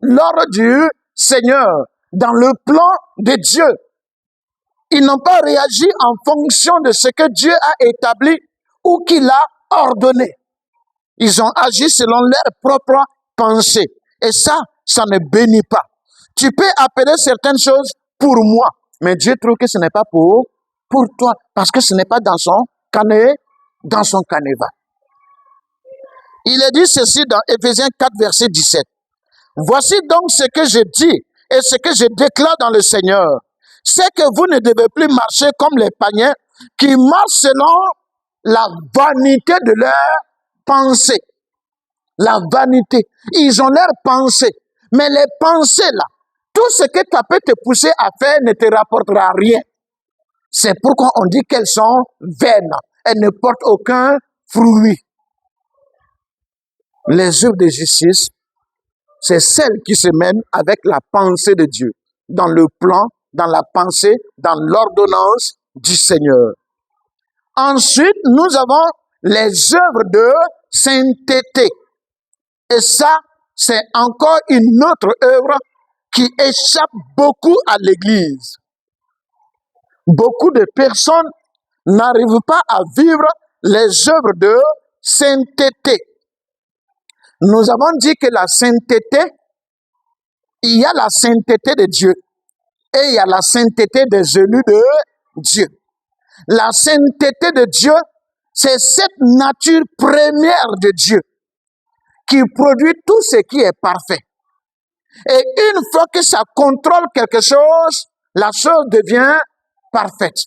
l'ordre du Seigneur, dans le plan de Dieu. Ils n'ont pas réagi en fonction de ce que Dieu a établi ou qu'il a ordonné. Ils ont agi selon leurs propres pensées. Et ça ne bénit pas. Tu peux appeler certaines choses pour moi, mais Dieu trouve que ce n'est pas pour toi, parce que ce n'est pas dans son canevas. Il est dit ceci dans Éphésiens 4, verset 17. Voici donc ce que je dis et ce que je déclare dans le Seigneur. C'est que vous ne devez plus marcher comme les païens qui marchent selon la vanité de leurs pensées. La vanité. Ils ont leurs pensées. Mais les pensées là, tout ce que ça peut te pousser à faire ne te rapportera rien. C'est pourquoi on dit qu'elles sont vaines. Elles ne portent aucun fruit. Les œuvres de justice, c'est celles qui se mènent avec la pensée de Dieu, dans le plan, dans la pensée, dans l'ordonnance du Seigneur. Ensuite, nous avons les œuvres de sainteté. Et ça, c'est encore une autre œuvre qui échappe beaucoup à l'Église. Beaucoup de personnes n'arrivent pas à vivre les œuvres de sainteté. Nous avons dit que la sainteté, il y a la sainteté de Dieu et il y a la sainteté des élus de Dieu. La sainteté de Dieu, c'est cette nature première de Dieu qui produit tout ce qui est parfait. Et une fois que ça contrôle quelque chose, la chose devient parfaite.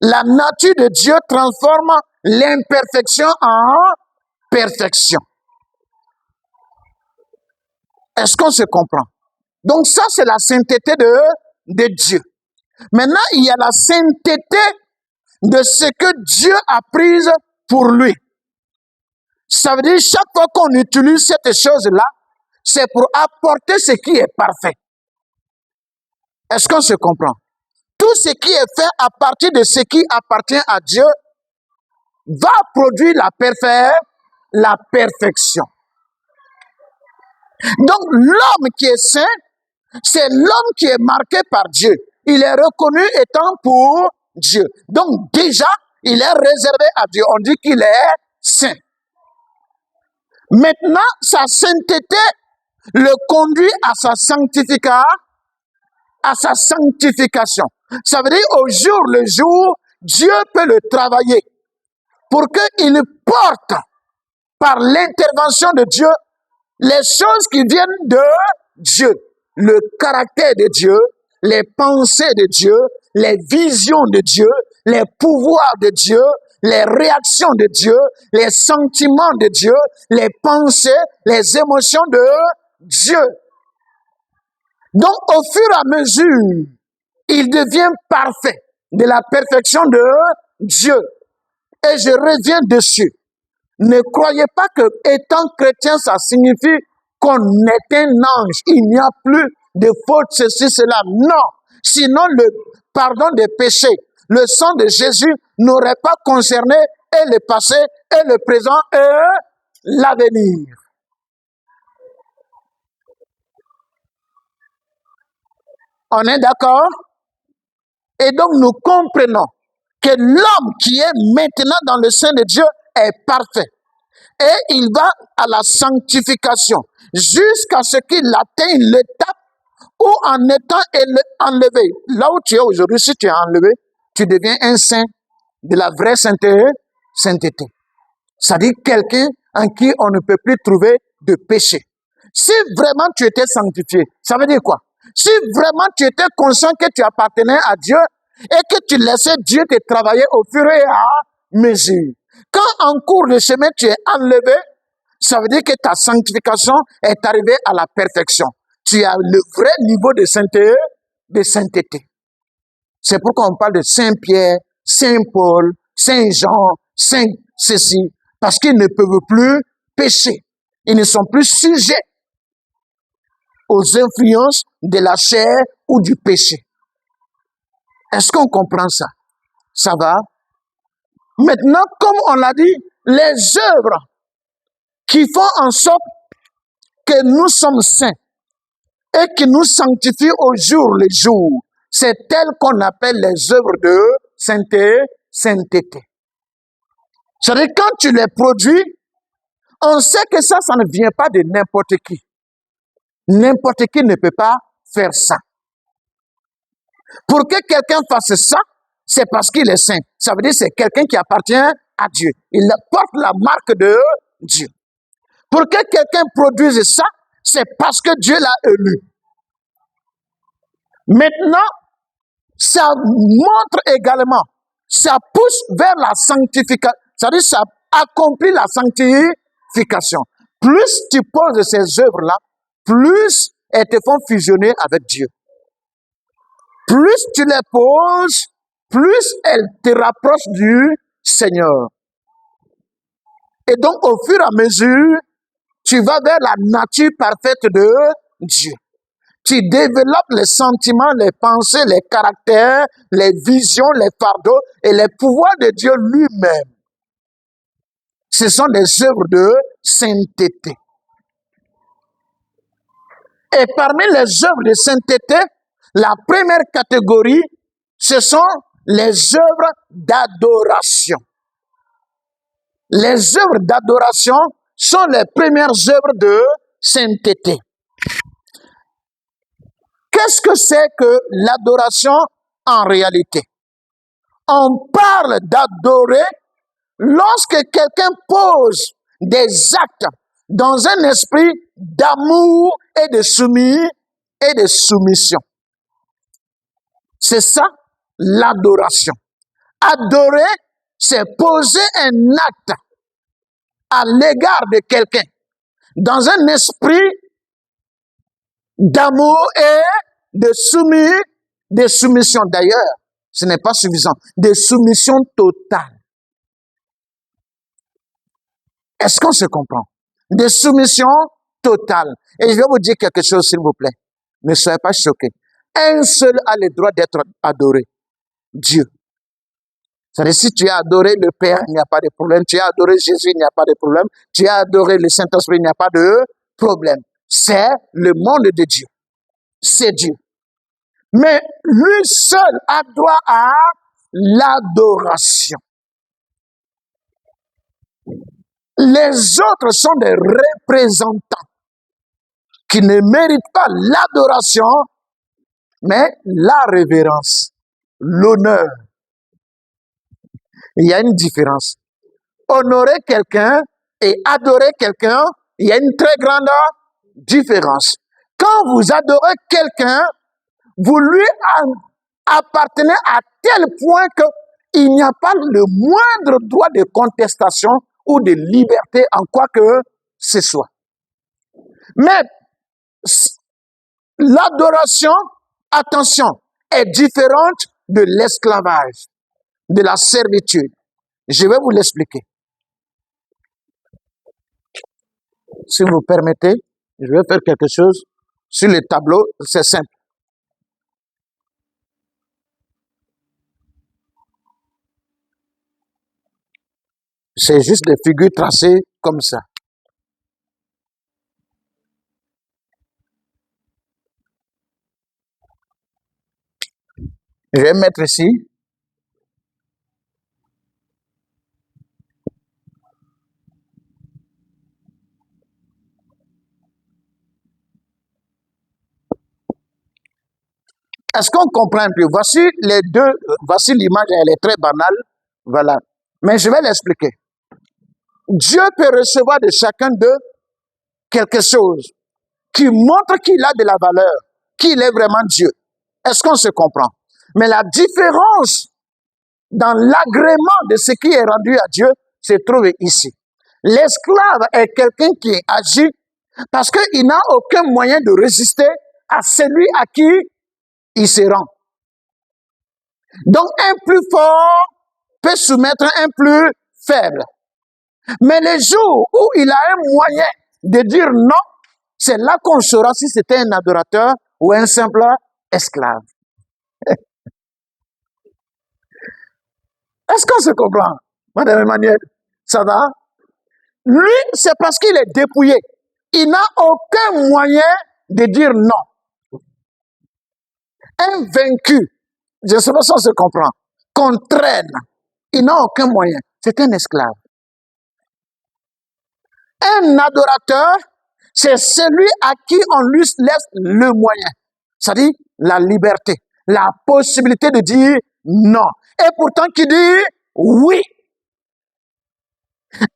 La nature de Dieu transforme l'imperfection en perfection. Est-ce qu'on se comprend? Donc ça, c'est la sainteté de Dieu. Maintenant, il y a la sainteté de ce que Dieu a prise pour lui. Ça veut dire, chaque fois qu'on utilise cette chose-là, c'est pour apporter ce qui est parfait. Est-ce qu'on se comprend? Tout ce qui est fait à partir de ce qui appartient à Dieu va produire la perfection. Donc, l'homme qui est saint, c'est l'homme qui est marqué par Dieu. Il est reconnu étant pour Dieu. Donc, déjà, il est réservé à Dieu. On dit qu'il est saint. Maintenant, sa sainteté le conduit à sa sanctification. Ça veut dire au jour le jour, Dieu peut le travailler pour qu'il porte par l'intervention de Dieu les choses qui viennent de Dieu, le caractère de Dieu, les pensées de Dieu, les visions de Dieu, les pouvoirs de Dieu, les réactions de Dieu, les sentiments de Dieu, les pensées, les émotions de Dieu. Donc, au fur et à mesure, il devient parfait, de la perfection de Dieu. Et je reviens dessus. Ne croyez pas que étant chrétien, ça signifie qu'on est un ange. Il n'y a plus de faute, ceci, cela. Non. Sinon, le pardon des péchés, le sang de Jésus n'aurait pas concerné et le passé, et le présent, et l'avenir. On est d'accord? Et donc, nous comprenons que l'homme qui est maintenant dans le sein de Dieu est parfait. Et il va à la sanctification jusqu'à ce qu'il atteigne l'étape où en étant enlevé, là où tu es aujourd'hui, si tu es enlevé, tu deviens un saint de la vraie sainteté. C'est-à-dire quelqu'un en qui on ne peut plus trouver de péché. Si vraiment tu étais sanctifié, ça veut dire quoi? Si vraiment tu étais conscient que tu appartenais à Dieu et que tu laissais Dieu te travailler au fur et à mesure. Quand en cours de chemin tu es enlevé, ça veut dire que ta sanctification est arrivée à la perfection. Tu as le vrai niveau de sainteté. C'est pourquoi on parle de Saint Pierre, Saint Paul, Saint Jean, Saint ceci, parce qu'ils ne peuvent plus pécher. Ils ne sont plus sujets aux influences de la chair ou du péché. Est-ce qu'on comprend ça? Ça va? Maintenant, comme on l'a dit, les œuvres qui font en sorte que nous sommes saints et qui nous sanctifie au jour le jour, c'est tel qu'on appelle les œuvres de sainteté. C'est-à-dire quand tu les produis, on sait que ça ne vient pas de n'importe qui. N'importe qui ne peut pas faire ça. Pour que quelqu'un fasse ça, c'est parce qu'il est saint. Ça veut dire que c'est quelqu'un qui appartient à Dieu. Il porte la marque de Dieu. Pour que quelqu'un produise ça, c'est parce que Dieu l'a élu. Maintenant, ça montre également, ça pousse vers la sanctification. C'est-à-dire ça accomplit la sanctification. Plus tu poses ces œuvres-là, plus elles te font fusionner avec Dieu. Plus tu les poses, plus elles te rapprochent du Seigneur. Et donc, au fur et à mesure, tu vas vers la nature parfaite de Dieu. Tu développes les sentiments, les pensées, les caractères, les visions, les fardeaux et les pouvoirs de Dieu lui-même. Ce sont des œuvres de sainteté. Et parmi les œuvres de sainteté, la première catégorie, ce sont les œuvres d'adoration. Les œuvres d'adoration sont les premières œuvres de sainteté. Qu'est-ce que c'est que l'adoration en réalité? On parle d'adorer lorsque quelqu'un pose des actes dans un esprit d'amour et de soumission. C'est ça, l'adoration. Adorer, c'est poser un acte à l'égard de quelqu'un dans un esprit d'amour et de soumission. D'ailleurs, ce n'est pas suffisant, de soumission totale. Est-ce qu'on se comprend? De soumission totale. Et je vais vous dire quelque chose, s'il vous plaît. Ne soyez pas choqués. Un seul a le droit d'être adoré. Dieu. C'est-à-dire, si tu as adoré le Père, il n'y a pas de problème. Tu as adoré Jésus, il n'y a pas de problème. Tu as adoré le Saint-Esprit, il n'y a pas de problème. C'est le monde de Dieu. C'est Dieu. Mais lui seul a droit à l'adoration. Les autres sont des représentants qui ne méritent pas l'adoration, mais la révérence, l'honneur. Il y a une différence. Honorer quelqu'un et adorer quelqu'un, il y a une très grande différence. Quand vous adorez quelqu'un, vous lui appartenez à tel point qu'il n'y a pas le moindre droit de contestation ou de liberté en quoi que ce soit. Mais l'adoration, attention, est différente de l'esclavage, de la servitude. Je vais vous l'expliquer. Si vous permettez, je vais faire quelque chose sur le tableau, c'est simple. C'est juste des figures tracées comme ça. Je vais mettre ici. Est-ce qu'on comprend un peu? Voici les deux, voici l'image, elle est très banale. Voilà. Mais je vais l'expliquer. Dieu peut recevoir de chacun d'eux quelque chose qui montre qu'il a de la valeur, qu'il est vraiment Dieu. Est-ce qu'on se comprend? Mais la différence dans l'agrément de ce qui est rendu à Dieu se trouve ici. L'esclave est quelqu'un qui agit parce qu'il n'a aucun moyen de résister à celui à qui il se rend. Donc un plus fort peut soumettre un plus faible. Mais les jours où il a un moyen de dire non, c'est là qu'on saura si c'était un adorateur ou un simple esclave. Est-ce qu'on se comprend, Madame Emmanuel? Ça va? Lui, c'est parce qu'il est dépouillé. il n'a aucun moyen de dire non. Un vaincu, je ne sais pas si on se comprend, qu'on traîne, il n'a aucun moyen. C'est un esclave. Un adorateur, c'est celui à qui on lui laisse le moyen. C'est-à-dire la liberté, la possibilité de dire non. Et pourtant qui dit oui.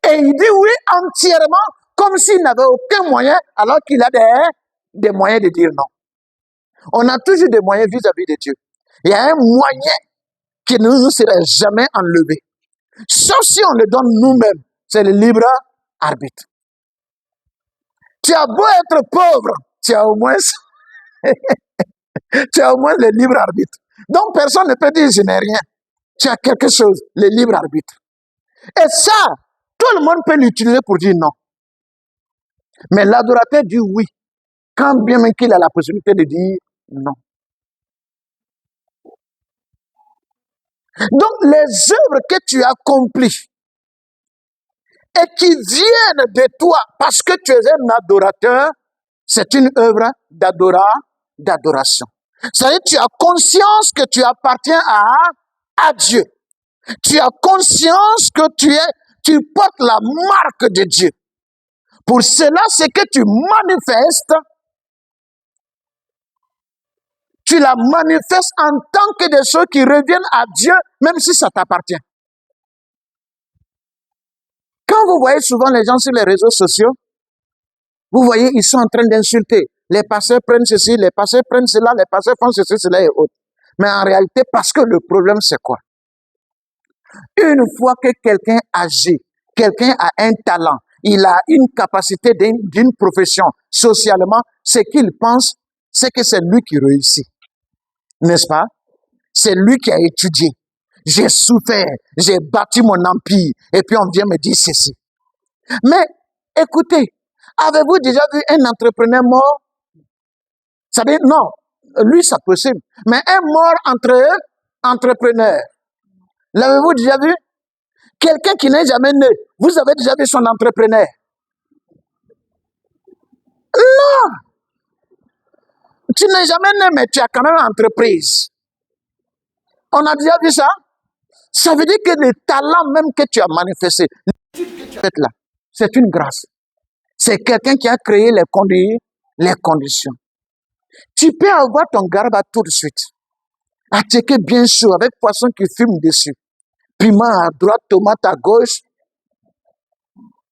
Et il dit oui entièrement, comme s'il n'avait aucun moyen, alors qu'il a des moyens de dire non. On a toujours des moyens vis-à-vis de Dieu. Il y a un moyen qui ne nous serait jamais enlevé. Sauf si on le donne nous-mêmes. C'est le libre arbitre. Tu as beau être pauvre, tu as au moins le libre arbitre. Donc personne ne peut dire je n'ai rien. Tu as quelque chose, le libre arbitre. Et ça, tout le monde peut l'utiliser pour dire non. Mais l'adorateur dit oui, quand bien même qu'il a la possibilité de dire non. Donc les œuvres que tu accomplis et qui viennent de toi parce que tu es un adorateur, c'est une œuvre d'adoration. C'est-à-dire que tu as conscience que tu appartiens à Dieu. Tu as conscience que tu portes la marque de Dieu. Pour cela, c'est que tu manifestes, tu la manifestes en tant que des choses qui reviennent à Dieu, même si ça t'appartient. Quand vous voyez souvent les gens sur les réseaux sociaux, vous voyez, ils sont en train d'insulter. Les pasteurs prennent ceci, les pasteurs prennent cela, les pasteurs font ceci, cela et autres. Mais en réalité, parce que le problème, c'est quoi? Une fois que quelqu'un agit, quelqu'un a un talent, il a une capacité d'une profession socialement, ce qu'il pense, c'est que c'est lui qui réussit. N'est-ce pas? C'est lui qui a étudié. J'ai souffert, j'ai bâti mon empire, et puis on vient me dire ceci. Mais écoutez, avez-vous déjà vu un entrepreneur mort? Ça veut dire, non, lui c'est possible. Mais un mort entrepreneur, l'avez-vous déjà vu? Quelqu'un qui n'est jamais né, vous avez déjà vu son entrepreneur? Non! Tu n'es jamais né, mais tu as quand même une entreprise. On a déjà vu ça? Ça veut dire que le talent même que tu as manifesté, là, c'est une grâce. C'est quelqu'un qui a créé les conditions. Tu peux avoir ton garba tout de suite. Attaquer bien chaud avec poisson qui fume dessus. Piment à droite, tomate à gauche,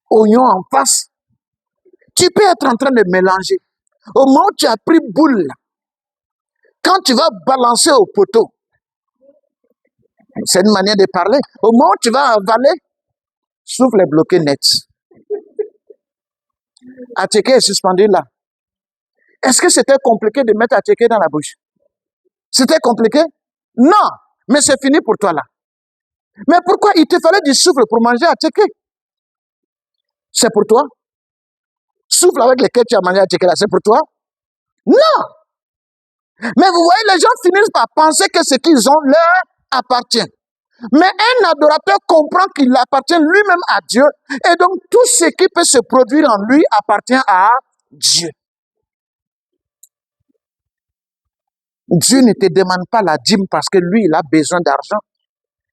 oignon en face. Tu peux être en train de mélanger. Au moment où tu as pris boule, quand tu vas balancer au poteau, c'est une manière de parler. Au moment où tu vas avaler, souffle est bloqué net. Attiqué est suspendu là. Est-ce que c'était compliqué de mettre attiqué dans la bouche? C'était compliqué? Non, mais c'est fini pour toi là. Mais pourquoi il te fallait du souffle pour manger attiqué? C'est pour toi? Souffle avec lequel tu as mangé attiqué là, c'est pour toi? Non! Mais vous voyez, les gens finissent par penser que ce qu'ils ont leur appartient. Mais un adorateur comprend qu'il appartient lui-même à Dieu. Et donc, tout ce qui peut se produire en lui appartient à Dieu. Dieu ne te demande pas la dîme parce que lui, il a besoin d'argent.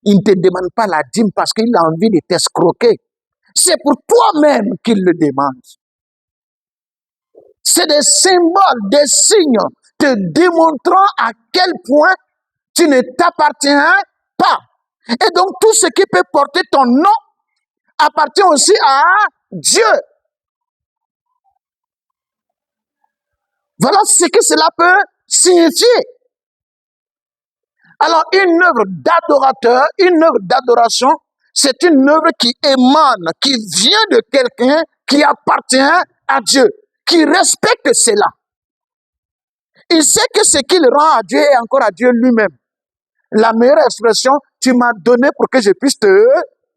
Il ne te demande pas la dîme parce qu'il a envie de t'escroquer. C'est pour toi-même qu'il le demande. C'est des symboles, des signes te démontrant à quel point tu ne t'appartiens pas. Et donc, tout ce qui peut porter ton nom appartient aussi à Dieu. Voilà ce que cela peut signifier. Alors, une œuvre d'adorateur, une œuvre d'adoration, c'est une œuvre qui émane, qui vient de quelqu'un qui appartient à Dieu, qui respecte cela. Il sait que ce qu'il rend à Dieu est encore à Dieu lui-même. La meilleure expression, tu m'as donné pour que je puisse te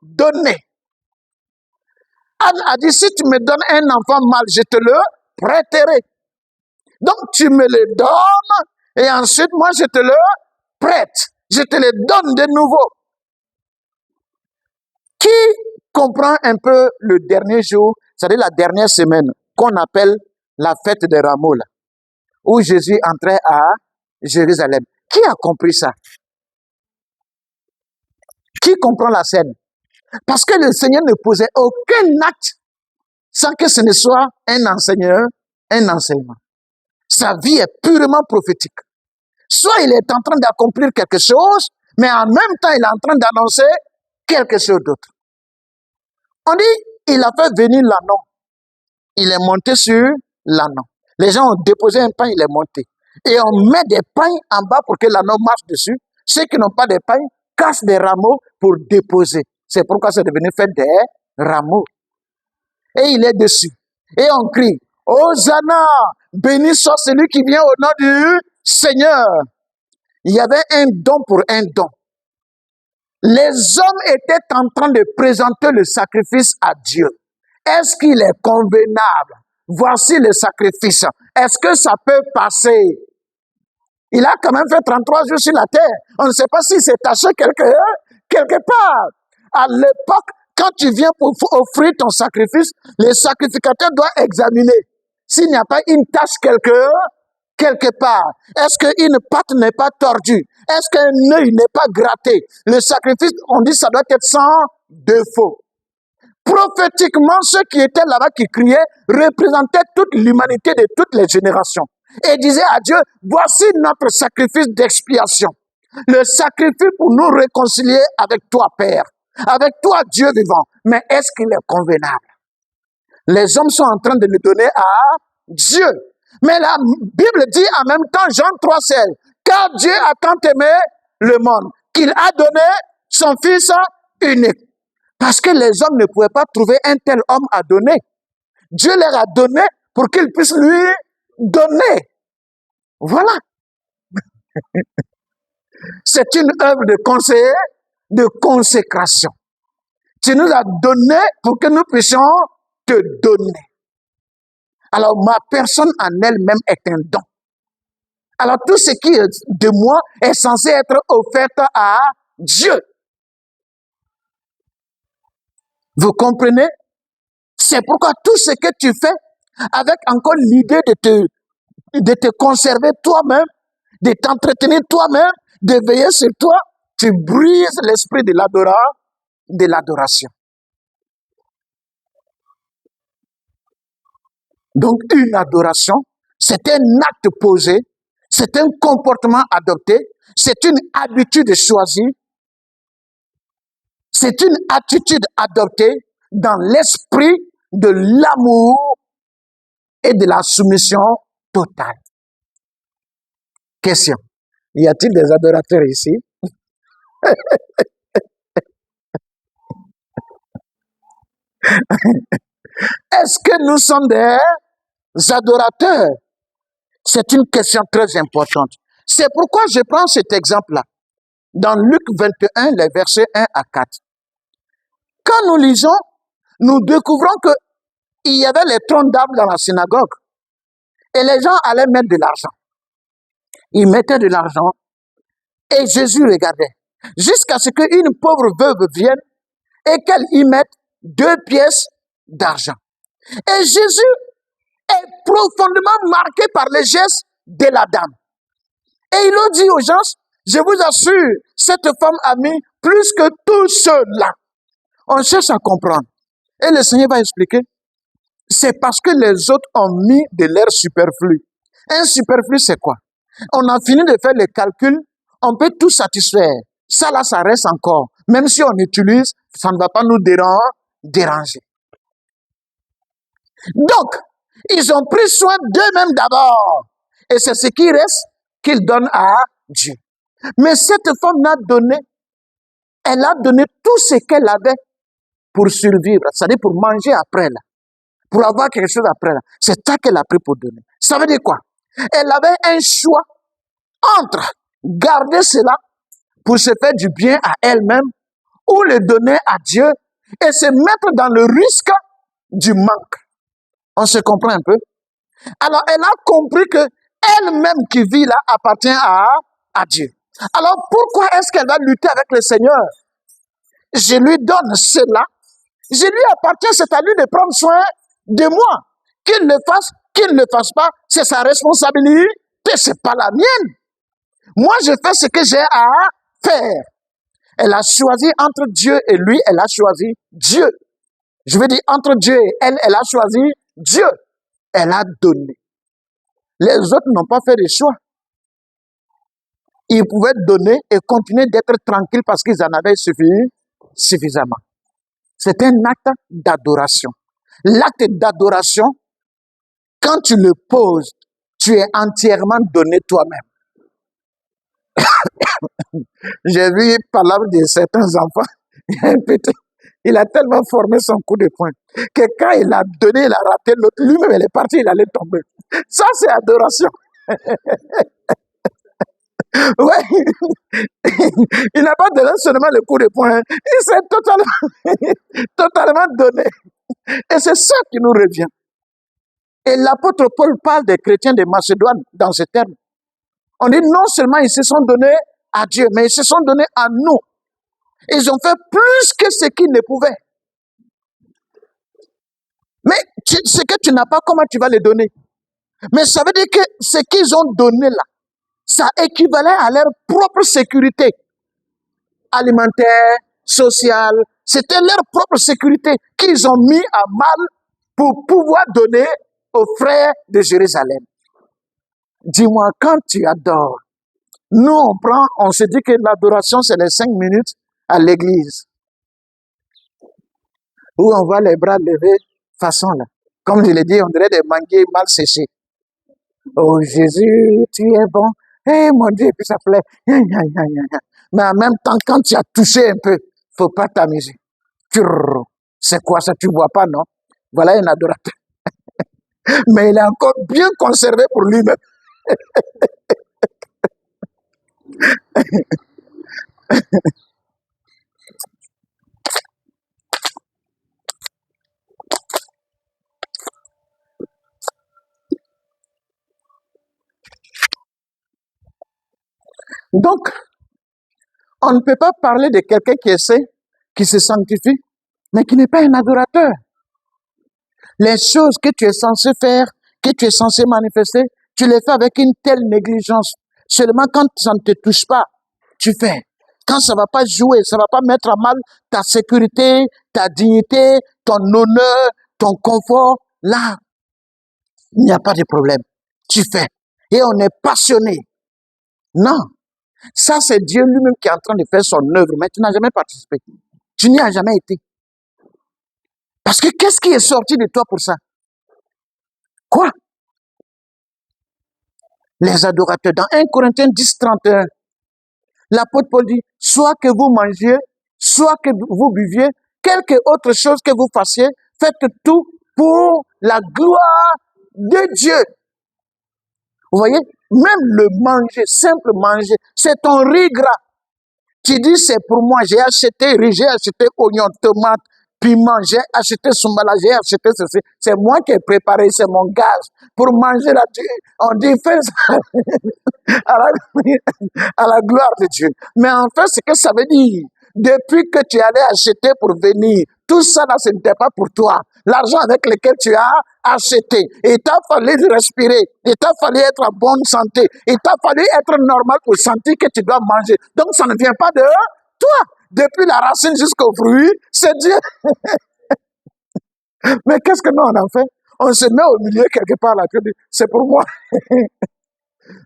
donner. Anne a dit, si tu me donnes un enfant mâle, je te le prêterai. Donc tu me le donnes et ensuite moi je te le prête. Je te le donne de nouveau. Qui comprend un peu le dernier jour, c'est-à-dire la dernière semaine? qu'on appelle la fête des rameaux, là, où Jésus entrait à Jérusalem. Qui a compris ça? Qui comprend la scène? Parce que le Seigneur ne posait aucun acte sans que ce ne soit un enseignement. Sa vie est purement prophétique. Soit il est en train d'accomplir quelque chose, mais en même temps, il est en train d'annoncer quelque chose d'autre. On dit, il a fait venir l'ânon. Il est monté sur l'ânon. Les gens ont déposé un pain, il est monté. Et on met des pains en bas pour que l'ânon marche dessus. Ceux qui n'ont pas de pain cassent des rameaux pour déposer. C'est pourquoi c'est devenu fait des rameaux. Et il est dessus. Et on crie, Hosanna, béni soit celui qui vient au nom du Seigneur. Il y avait un don pour un don. Les hommes étaient en train de présenter le sacrifice à Dieu. Est-ce qu'il est convenable? Voici le sacrifice. Est-ce que ça peut passer? Il a quand même fait 33 jours sur la terre. On ne sait pas s'il s'est taché quelque part. À l'époque, quand tu viens pour offrir ton sacrifice, le sacrificateur doit examiner s'il n'y a pas une tache quelque part. Est-ce qu'une patte n'est pas tordue? Est-ce qu'un œil n'est pas gratté? Le sacrifice, on dit, ça doit être sans défaut. Prophétiquement, ceux qui étaient là-bas, qui criaient, représentaient toute l'humanité de toutes les générations. Et disaient à Dieu, voici notre sacrifice d'expiation. Le sacrifice pour nous réconcilier avec toi, Père. Avec toi, Dieu vivant. Mais est-ce qu'il est convenable? Les hommes sont en train de le donner à Dieu. Mais la Bible dit en même temps, Jean 3,16, car Dieu a tant aimé le monde, qu'il a donné son Fils unique. Parce que les hommes ne pouvaient pas trouver un tel homme à donner. Dieu leur a donné pour qu'ils puissent lui donner. Voilà. C'est une œuvre de consécration. Tu nous as donné pour que nous puissions te donner. Alors, ma personne en elle-même est un don. Alors, tout ce qui est de moi est censé être offert à Dieu. Vous comprenez? C'est pourquoi tout ce que tu fais, avec encore l'idée de te conserver toi-même, de t'entretenir toi-même, de veiller sur toi, tu brises l'esprit de l'adoration. Donc, une adoration, c'est un acte posé, c'est un comportement adopté, c'est une habitude choisie, c'est une attitude adoptée dans l'esprit de l'amour et de la soumission totale. Question. Y a-t-il des adorateurs ici? Est-ce que nous sommes des adorateurs? C'est une question très importante. C'est pourquoi je prends cet exemple-là. Dans Luc 21, les versets 1 à 4. Quand nous lisons, nous découvrons qu'il y avait les troncs d'arbres dans la synagogue. Et les gens allaient mettre de l'argent. Ils mettaient de l'argent et Jésus regardait. Jusqu'à ce qu'une pauvre veuve vienne et qu'elle y mette 2 pièces d'argent. Et Jésus est profondément marqué par les gestes de la dame. Et il a dit aux gens, je vous assure, cette femme a mis plus que tous ceux-là. On cherche à comprendre. Et le Seigneur va expliquer. C'est parce que les autres ont mis de l'air superflu. Un superflu, c'est quoi? On a fini de faire les calculs, on peut tout satisfaire. Ça là, ça reste encore. Même si on utilise, ça ne va pas nous déranger. Donc, ils ont pris soin d'eux-mêmes d'abord. Et c'est ce qui reste qu'ils donnent à Dieu. Mais cette femme n'a donné, elle a donné tout ce qu'elle avait pour survivre, c'est-à-dire pour manger après là, pour avoir quelque chose après là. C'est ça qu'elle a pris pour donner. Ça veut dire quoi? Elle avait un choix entre garder cela pour se faire du bien à elle-même ou le donner à Dieu et se mettre dans le risque du manque. On se comprend un peu? Alors, elle a compris que elle-même qui vit là appartient à Dieu. Alors, pourquoi est-ce qu'elle va lutter avec le Seigneur? Je lui donne cela. Je lui appartiens, c'est à lui de prendre soin de moi. Qu'il le fasse, qu'il ne le fasse pas, c'est sa responsabilité, c'est pas la mienne. Moi, je fais ce que j'ai à faire. Elle a choisi entre Dieu et lui, elle a choisi Dieu. Je veux dire, entre Dieu et elle, elle a choisi Dieu. Elle a donné. Les autres n'ont pas fait de choix. Ils pouvaient donner et continuer d'être tranquilles parce qu'ils en avaient suffisamment. C'est un acte d'adoration. L'acte d'adoration, quand tu le poses, tu es entièrement donné toi-même. J'ai vu parler de certains enfants, il a tellement formé son coup de poing que quand il a donné, il a raté l'autre, lui-même il est parti, il allait tomber. Ça c'est adoration. Ouais. Il n'a pas donné seulement le coup de poing, il s'est totalement donné. Et c'est ça qui nous revient. Et l'apôtre Paul parle des chrétiens de Macédoine dans ce terme. On dit non seulement ils se sont donnés à Dieu, mais ils se sont donnés à nous. Ils ont fait plus que ce qu'ils ne pouvaient. Mais ce que tu n'as pas, comment tu vas les donner? Mais ça veut dire que ce qu'ils ont donné là, ça équivalait à leur propre sécurité alimentaire, sociale. C'était leur propre sécurité qu'ils ont mis à mal pour pouvoir donner aux frères de Jérusalem. Dis-moi, quand tu adores, nous on se dit que l'adoration c'est les 5 minutes à l'église où on voit les bras levés façon là. Comme je l'ai dit, on dirait des manguiers mal séchés. Oh Jésus, tu es bon. Eh mon Dieu, puis ça plaît. Mais en même temps, quand tu as touché un peu, faut pas t'amuser. C'est quoi ça? Tu vois pas, non? Voilà un adorateur. Mais il est encore bien conservé pour lui-même. Donc, on ne peut pas parler de quelqu'un qui essaie, qui se sanctifie, mais qui n'est pas un adorateur. Les choses que tu es censé faire, que tu es censé manifester, tu les fais avec une telle négligence. Seulement quand ça ne te touche pas, tu fais. Quand ça ne va pas jouer, ça ne va pas mettre à mal ta sécurité, ta dignité, ton honneur, ton confort, là, il n'y a pas de problème. Tu fais. Et on est passionné. Non. Ça, c'est Dieu lui-même qui est en train de faire son œuvre, mais tu n'as jamais participé. Tu n'y as jamais été. Parce que qu'est-ce qui est sorti de toi pour ça? Quoi? Les adorateurs. Dans 1 Corinthiens 10, 31, l'apôtre Paul dit, soit que vous mangiez, soit que vous buviez, quelque autre chose que vous fassiez, faites tout pour la gloire de Dieu. Vous voyez, même le manger, simple manger, c'est ton riz gras. Tu dis, c'est pour moi, j'ai acheté riz, j'ai acheté oignon, tomate, piment, j'ai acheté soumala, j'ai acheté ceci. C'est moi qui ai préparé, c'est mon gaz. Pour manger là, on dit, fais ça à la gloire de Dieu. Mais en fait, ce que ça veut dire, depuis que tu allais acheter pour venir, tout ça là, ce n'était pas pour toi. L'argent avec lequel tu as acheté, il t'a fallu respirer, il t'a fallu être en bonne santé, il t'a fallu être normal pour sentir que tu dois manger. Donc ça ne vient pas de toi. Depuis la racine jusqu'au fruit, c'est Dieu. Mais qu'est-ce que nous on en fait? On se met au milieu quelque part là, c'est pour moi.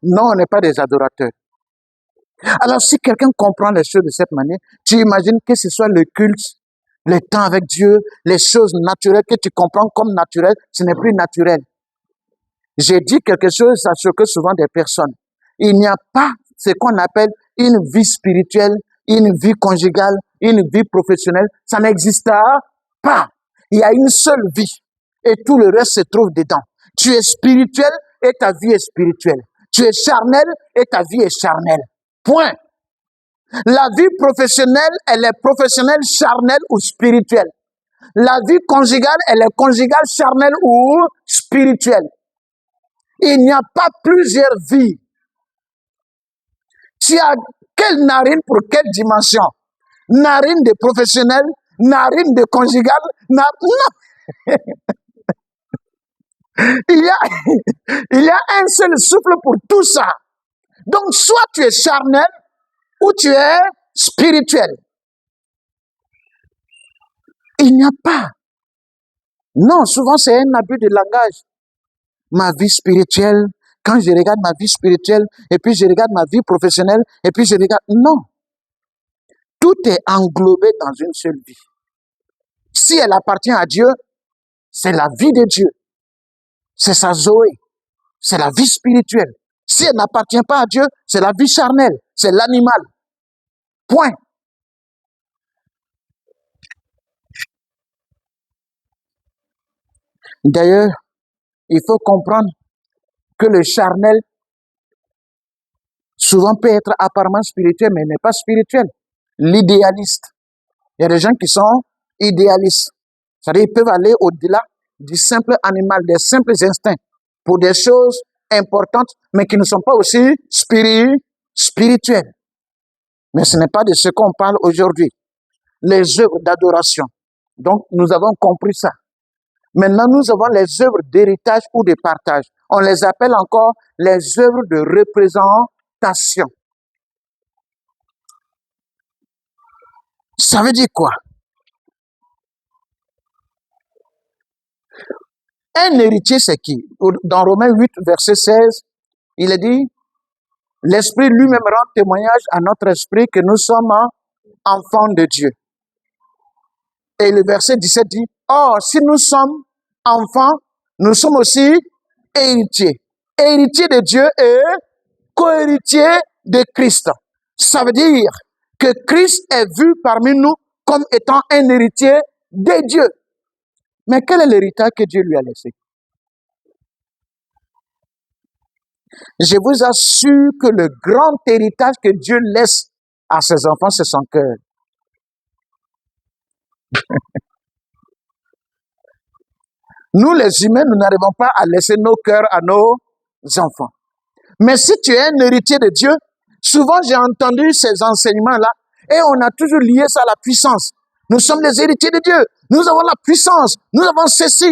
Non, on n'est pas des adorateurs. Alors si quelqu'un comprend les choses de cette manière, tu imagines que ce soit le culte, le temps avec Dieu, les choses naturelles que tu comprends comme naturelles, ce n'est plus naturel. J'ai dit quelque chose, ça choque souvent des personnes. Il n'y a pas ce qu'on appelle une vie spirituelle, une vie conjugale, une vie professionnelle. Ça n'existe pas. Il y a une seule vie et tout le reste se trouve dedans. Tu es spirituel et ta vie est spirituelle. Tu es charnel et ta vie est charnelle. Point. La vie professionnelle, elle est professionnelle, charnelle ou spirituelle. La vie conjugale, elle est conjugale, charnelle ou spirituelle. Il n'y a pas plusieurs vies. Tu as quelle narine pour quelle dimension? Narine de professionnel, narine de conjugal, non. Il y a, il y a un seul souffle pour tout ça. Donc, soit tu es charnel ou tu es spirituel. Il n'y a pas. Non, souvent c'est un abus de langage. Ma vie spirituelle, quand je regarde ma vie spirituelle, et puis je regarde ma vie professionnelle, et puis je regarde... Non. Tout est englobé dans une seule vie. Si elle appartient à Dieu, c'est la vie de Dieu. C'est sa Zoé. C'est la vie spirituelle. Si elle n'appartient pas à Dieu, c'est la vie charnelle. C'est l'animal. Point. D'ailleurs, il faut comprendre que le charnel souvent peut être apparemment spirituel, mais n'est pas spirituel. L'idéaliste. Il y a des gens qui sont idéalistes. C'est-à-dire qu'ils peuvent aller au-delà du simple animal, des simples instincts, pour des choses importantes, mais qui ne sont pas aussi spirituelles. Mais ce n'est pas de ce qu'on parle aujourd'hui. Les œuvres d'adoration. Donc, nous avons compris ça. Maintenant, nous avons les œuvres d'héritage ou de partage. On les appelle encore les œuvres de représentation. Ça veut dire quoi? Un héritier, c'est qui? Dans Romains 8, verset 16, il est dit, l'Esprit lui-même rend témoignage à notre esprit que nous sommes enfants de Dieu. Et le verset 17 dit, or, si nous sommes enfants, nous sommes aussi héritiers. Héritiers de Dieu et co-héritiers de Christ. Ça veut dire que Christ est vu parmi nous comme étant un héritier de Dieu. Mais quel est l'héritage que Dieu lui a laissé? Je vous assure que le grand héritage que Dieu laisse à ses enfants, c'est son cœur. Nous, les humains, nous n'arrivons pas à laisser nos cœurs à nos enfants. Mais si tu es un héritier de Dieu, souvent j'ai entendu ces enseignements-là et on a toujours lié ça à la puissance. Nous sommes les héritiers de Dieu. Nous avons la puissance. Nous avons ceci.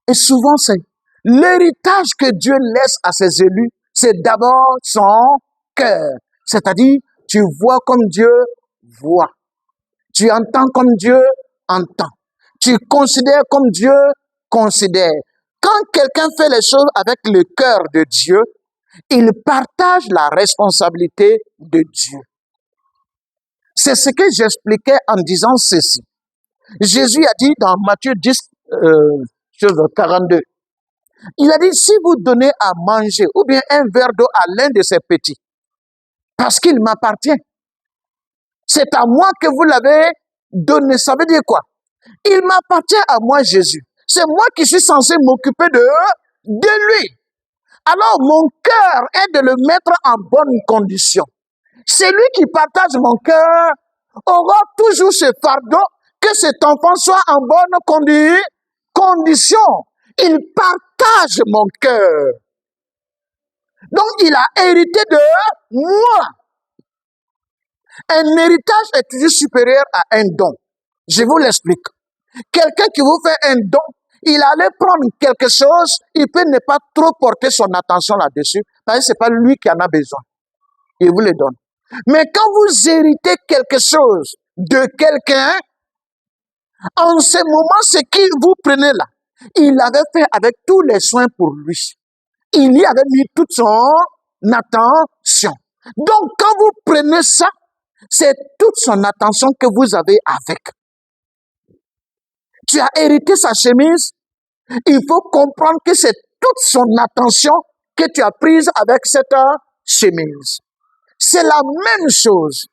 Et souvent, c'est l'héritage que Dieu laisse à ses élus, c'est d'abord son cœur. C'est-à-dire, tu vois comme Dieu voit. Tu entends comme Dieu entend. Tu considères comme Dieu considère. Quand quelqu'un fait les choses avec le cœur de Dieu, il partage la responsabilité de Dieu. C'est ce que j'expliquais en disant ceci. Jésus a dit dans Matthieu 10, 42, il a dit, si vous donnez à manger ou bien un verre d'eau à l'un de ces petits, parce qu'il m'appartient, c'est à moi que vous l'avez donné. Ça veut dire quoi? Il m'appartient à moi, Jésus. C'est moi qui suis censé m'occuper de lui. Alors, mon cœur est de le mettre en bonne condition. Celui qui partage mon cœur aura toujours ce fardeau que cet enfant soit en bonne condition. Il partage mon cœur. Donc, il a hérité de moi. Un héritage est toujours supérieur à un don. Je vous l'explique. Quelqu'un qui vous fait un don, il allait prendre quelque chose, il peut ne pas trop porter son attention là-dessus, parce que ce n'est pas lui qui en a besoin. Il vous le donne. Mais quand vous héritez quelque chose de quelqu'un, en ce moment, ce qu'il vous prenez là, il l'avait fait avec tous les soins pour lui. Il y avait mis toute son attention. Donc, quand vous prenez ça, c'est toute son attention que vous avez avec. Tu as hérité sa chemise, il faut comprendre que c'est toute son attention que tu as prise avec cette chemise. C'est la même chose.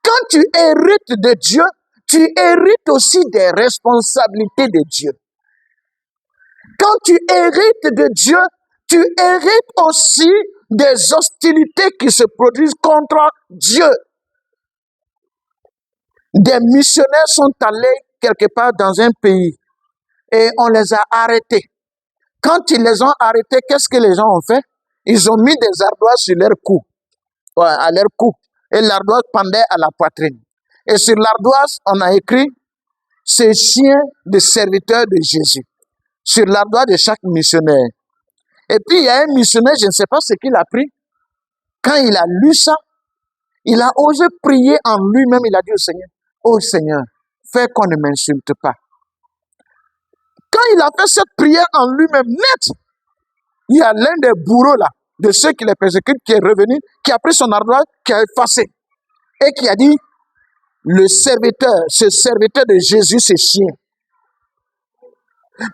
Quand tu hérites de Dieu, tu hérites aussi des responsabilités de Dieu. Quand tu hérites de Dieu, tu hérites aussi des hostilités qui se produisent contre Dieu. Des missionnaires sont allés quelque part dans un pays et on les a arrêtés. Quand ils les ont arrêtés, qu'est-ce que les gens ont fait? Ils ont mis des ardoises sur leur cou, à leur cou, et l'ardoise pendait à la poitrine. Et sur l'ardoise, on a écrit « Ce chien de serviteur de Jésus ». sur l'ardoise de chaque missionnaire. Et puis, il y a un missionnaire, je ne sais pas ce qu'il a pris. Quand il a lu ça, il a osé prier en lui-même. Il a dit au Seigneur, oh Seigneur, fais qu'on ne m'insulte pas. Quand il a fait cette prière en lui-même net, il y a l'un des bourreaux là, de ceux qui les persécutent, qui est revenu, qui a pris son ardoise, qui a effacé. Et qui a dit, ce serviteur de Jésus, c'est chien.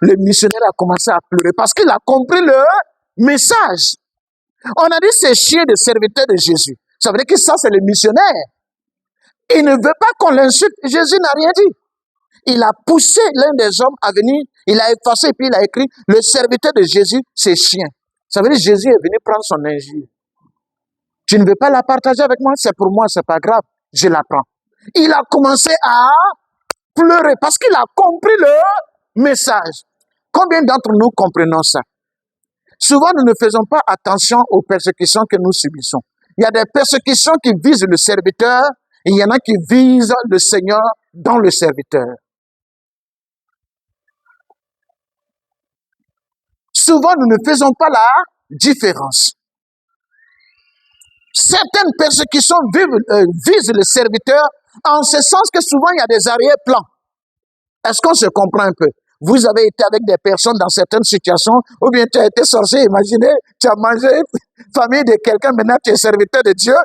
Le missionnaire a commencé à pleurer parce qu'il a compris le message. On a dit c'est chien de serviteur de Jésus. Ça veut dire que ça, c'est le missionnaire. Il ne veut pas qu'on l'insulte. Jésus n'a rien dit. Il a poussé l'un des hommes à venir, il a effacé, puis il a écrit, le serviteur de Jésus, c'est chien. Ça veut dire que Jésus est venu prendre son injure. Tu ne veux pas la partager avec moi? C'est pour moi, c'est pas grave. Je la prends. Il a commencé à pleurer parce qu'il a compris le message. Combien d'entre nous comprenons ça? Souvent, nous ne faisons pas attention aux persécutions que nous subissons. Il y a des persécutions qui visent le serviteur et il y en a qui visent le Seigneur dans le serviteur. Souvent, nous ne faisons pas la différence. Certaines persécutions visent le serviteur en ce sens que souvent, il y a des arrière-plans. Est-ce qu'on se comprend un peu? Vous avez été avec des personnes dans certaines situations, ou bien tu as été sorcier, imaginez, tu as mangé famille de quelqu'un, maintenant tu es serviteur de Dieu.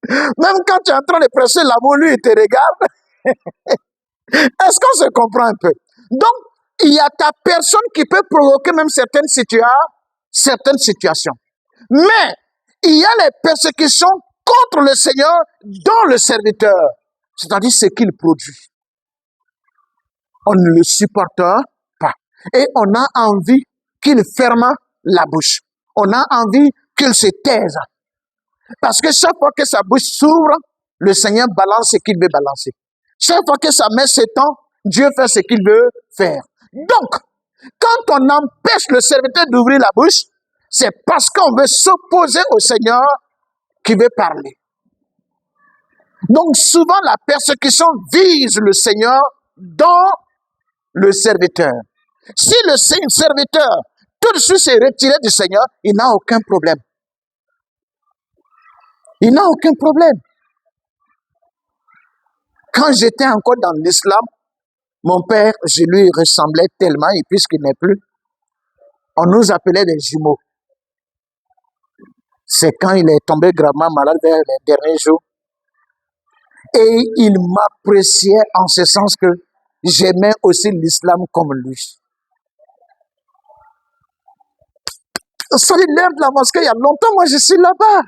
Même quand tu es en train de prêcher l'amour, lui, il te regarde. Est-ce qu'on se comprend un peu? Donc, il y a ta personne qui peut provoquer même certaines situations. Mais, il y a les persécutions contre le Seigneur dans le serviteur. C'est-à-dire ce qu'il produit. On ne le supporte pas. Et on a envie qu'il ferme la bouche. On a envie qu'il se taise. Parce que chaque fois que sa bouche s'ouvre, le Seigneur balance ce qu'il veut balancer. Chaque fois que sa main s'étend, Dieu fait ce qu'il veut faire. Donc, quand on empêche le serviteur d'ouvrir la bouche, c'est parce qu'on veut s'opposer au Seigneur qui veut parler. Donc, souvent, la persécution vise le Seigneur dans le serviteur. Si le serviteur tout de suite s'est retiré du Seigneur, il n'a aucun problème. Il n'a aucun problème. Quand j'étais encore dans l'islam, mon père, je lui ressemblais tellement, et puisqu'il n'est plus, on nous appelait des jumeaux. C'est quand il est tombé gravement malade vers les derniers jours. Et il m'appréciait en ce sens que j'aimais aussi l'islam comme lui. Salut l'heure de la mosquée, il y a longtemps, moi je suis là-bas.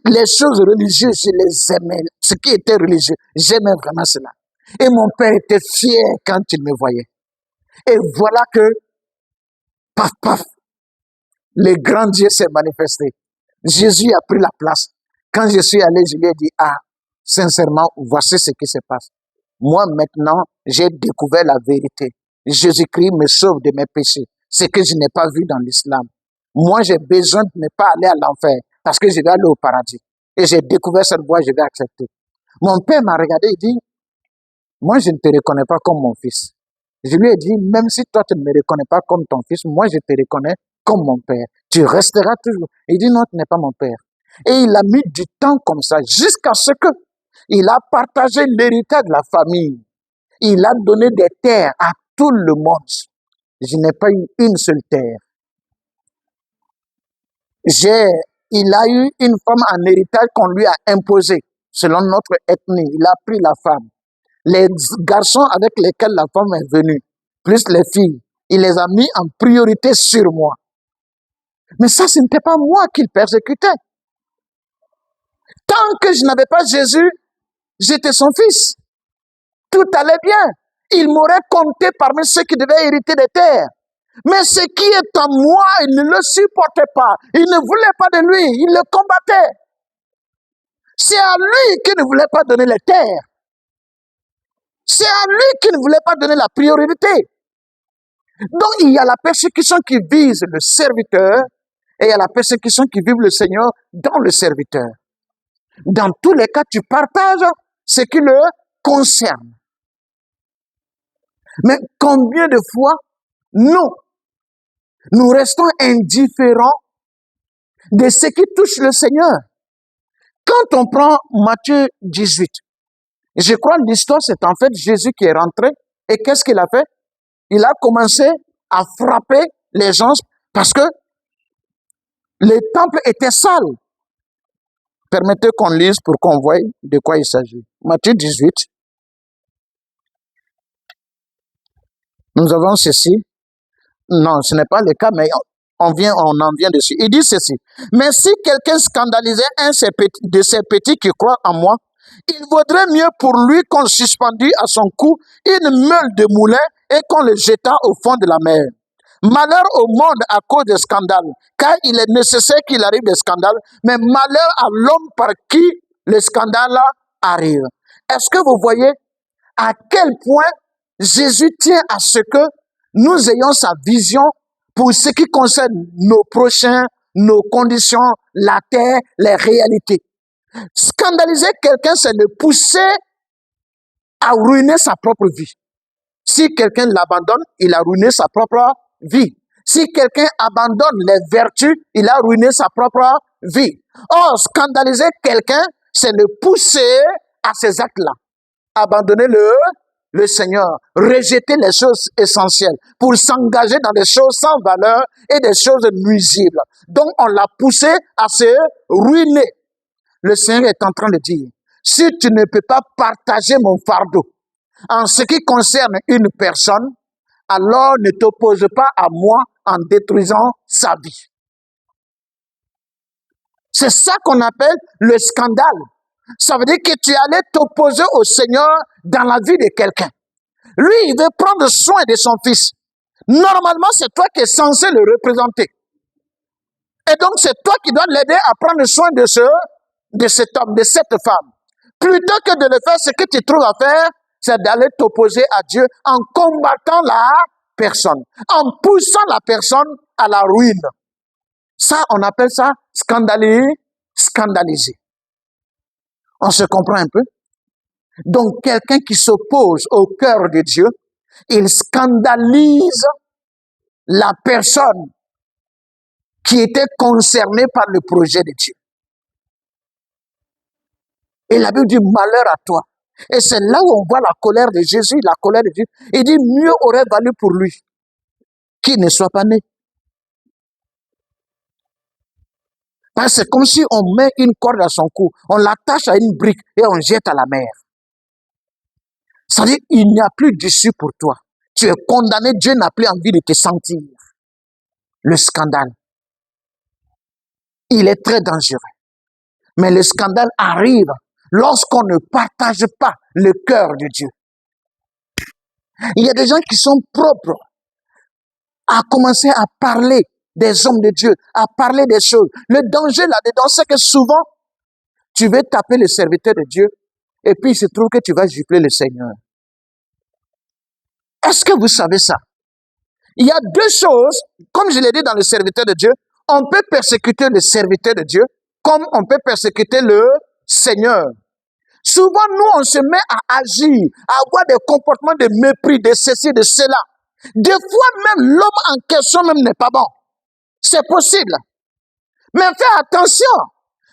Les choses religieuses, je les aimais. Ce qui était religieux, j'aimais vraiment cela. Et mon père était fier quand il me voyait. Et voilà que, paf, paf, le grand Dieu s'est manifesté. Jésus a pris la place. Quand je suis allé, je lui ai dit, sincèrement, voici ce qui se passe. Moi, maintenant, j'ai découvert la vérité. Jésus-Christ me sauve de mes péchés. Ce que je n'ai pas vu dans l'islam. Moi, j'ai besoin de ne pas aller à l'enfer parce que je vais aller au paradis. Et j'ai découvert cette voie, je vais accepter. Mon père m'a regardé et dit, moi, je ne te reconnais pas comme mon fils. Je lui ai dit, même si toi, tu ne me reconnais pas comme ton fils, moi, je te reconnais comme mon père. Tu resteras toujours. Il dit, non, tu n'es pas mon père. Et il a mis du temps comme ça, jusqu'à ce que il a partagé l'héritage de la famille. Il a donné des terres à tout le monde. Je n'ai pas eu une seule terre. Il a eu une femme en héritage qu'on lui a imposée, selon notre ethnie. Il a pris la femme. Les garçons avec lesquels la femme est venue, plus les filles, il les a mis en priorité sur moi. Mais ça, ce n'était pas moi qu'il persécutait. Tant que je n'avais pas Jésus, j'étais son fils. Tout allait bien. Il m'aurait compté parmi ceux qui devaient hériter des terres. Mais ce qui est en moi, il ne le supportait pas. Il ne voulait pas de lui. Il le combattait. C'est à lui qui ne voulait pas donner les terres. C'est à lui qui ne voulait pas donner la priorité. Donc, il y a la persécution qui vise le serviteur et il y a la persécution qui vise le Seigneur dans le serviteur. Dans tous les cas, tu partages ce qui le concerne. Mais combien de fois, nous restons indifférents de ce qui touche le Seigneur. Quand on prend Matthieu 18, je crois que l'histoire, c'est en fait Jésus qui est rentré. Et qu'est-ce qu'il a fait? Il a commencé à frapper les gens parce que le temple était sale. Permettez qu'on lise pour qu'on voie de quoi il s'agit. Matthieu 18. Nous avons ceci. Non, ce n'est pas le cas, mais on en vient dessus. Il dit ceci. Mais si quelqu'un scandalisait un de ces petits qui croient en moi, il vaudrait mieux pour lui qu'on suspendît à son cou une meule de moulin et qu'on le jetât au fond de la mer. Malheur au monde à cause des scandales, car il est nécessaire qu'il arrive des scandales, mais malheur à l'homme par qui le scandale arrive. Est-ce que vous voyez à quel point Jésus tient à ce que nous ayons sa vision pour ce qui concerne nos prochains, nos conditions, la terre, les réalités. Scandaliser quelqu'un, c'est le pousser à ruiner sa propre vie. Si quelqu'un l'abandonne, il a ruiné sa propre vie. Si quelqu'un abandonne les vertus, il a ruiné sa propre vie. Or, scandaliser quelqu'un, c'est le pousser à ces actes-là. Abandonner le Seigneur, rejeter les choses essentielles pour s'engager dans des choses sans valeur et des choses nuisibles. Donc, on l'a poussé à se ruiner. Le Seigneur est en train de dire, si tu ne peux pas partager mon fardeau en ce qui concerne une personne, alors ne t'oppose pas à moi en détruisant sa vie. C'est ça qu'on appelle le scandale. Ça veut dire que tu allais t'opposer au Seigneur dans la vie de quelqu'un. Lui, il veut prendre soin de son fils. Normalement, c'est toi qui es censé le représenter. Et donc, c'est toi qui dois l'aider à prendre soin de cet homme, de cette femme. Plutôt que de le faire, ce que tu trouves à faire, c'est d'aller t'opposer à Dieu en combattant la personne, en poussant la personne à la ruine. Ça, on appelle ça scandaliser. On se comprend un peu? Donc, quelqu'un qui s'oppose au cœur de Dieu, il scandalise la personne qui était concernée par le projet de Dieu. Et la Bible dit malheur à toi. Et c'est là où on voit la colère de Jésus, la colère de Dieu. Il dit mieux aurait valu pour lui qu'il ne soit pas né. Parce que c'est comme si on met une corde à son cou, on l'attache à une brique et on jette à la mer. Ça veut dire qu'il n'y a plus d'issue pour toi. Tu es condamné, Dieu n'a plus envie de te sentir. Le scandale, il est très dangereux. Mais le scandale arrive lorsqu'on ne partage pas le cœur de Dieu. Il y a des gens qui sont propres à commencer à parler des hommes de Dieu, à parler des choses. Le danger là-dedans, c'est que souvent, tu veux taper le serviteur de Dieu et puis il se trouve que tu vas gifler le Seigneur. Est-ce que vous savez ça? Il y a deux choses, comme je l'ai dit dans le serviteur de Dieu, on peut persécuter le serviteur de Dieu comme on peut persécuter le Seigneur. Souvent, nous, on se met à agir, à avoir des comportements de mépris, de ceci, de cela. Des fois, même l'homme en question même n'est pas bon. C'est possible. Mais fais attention,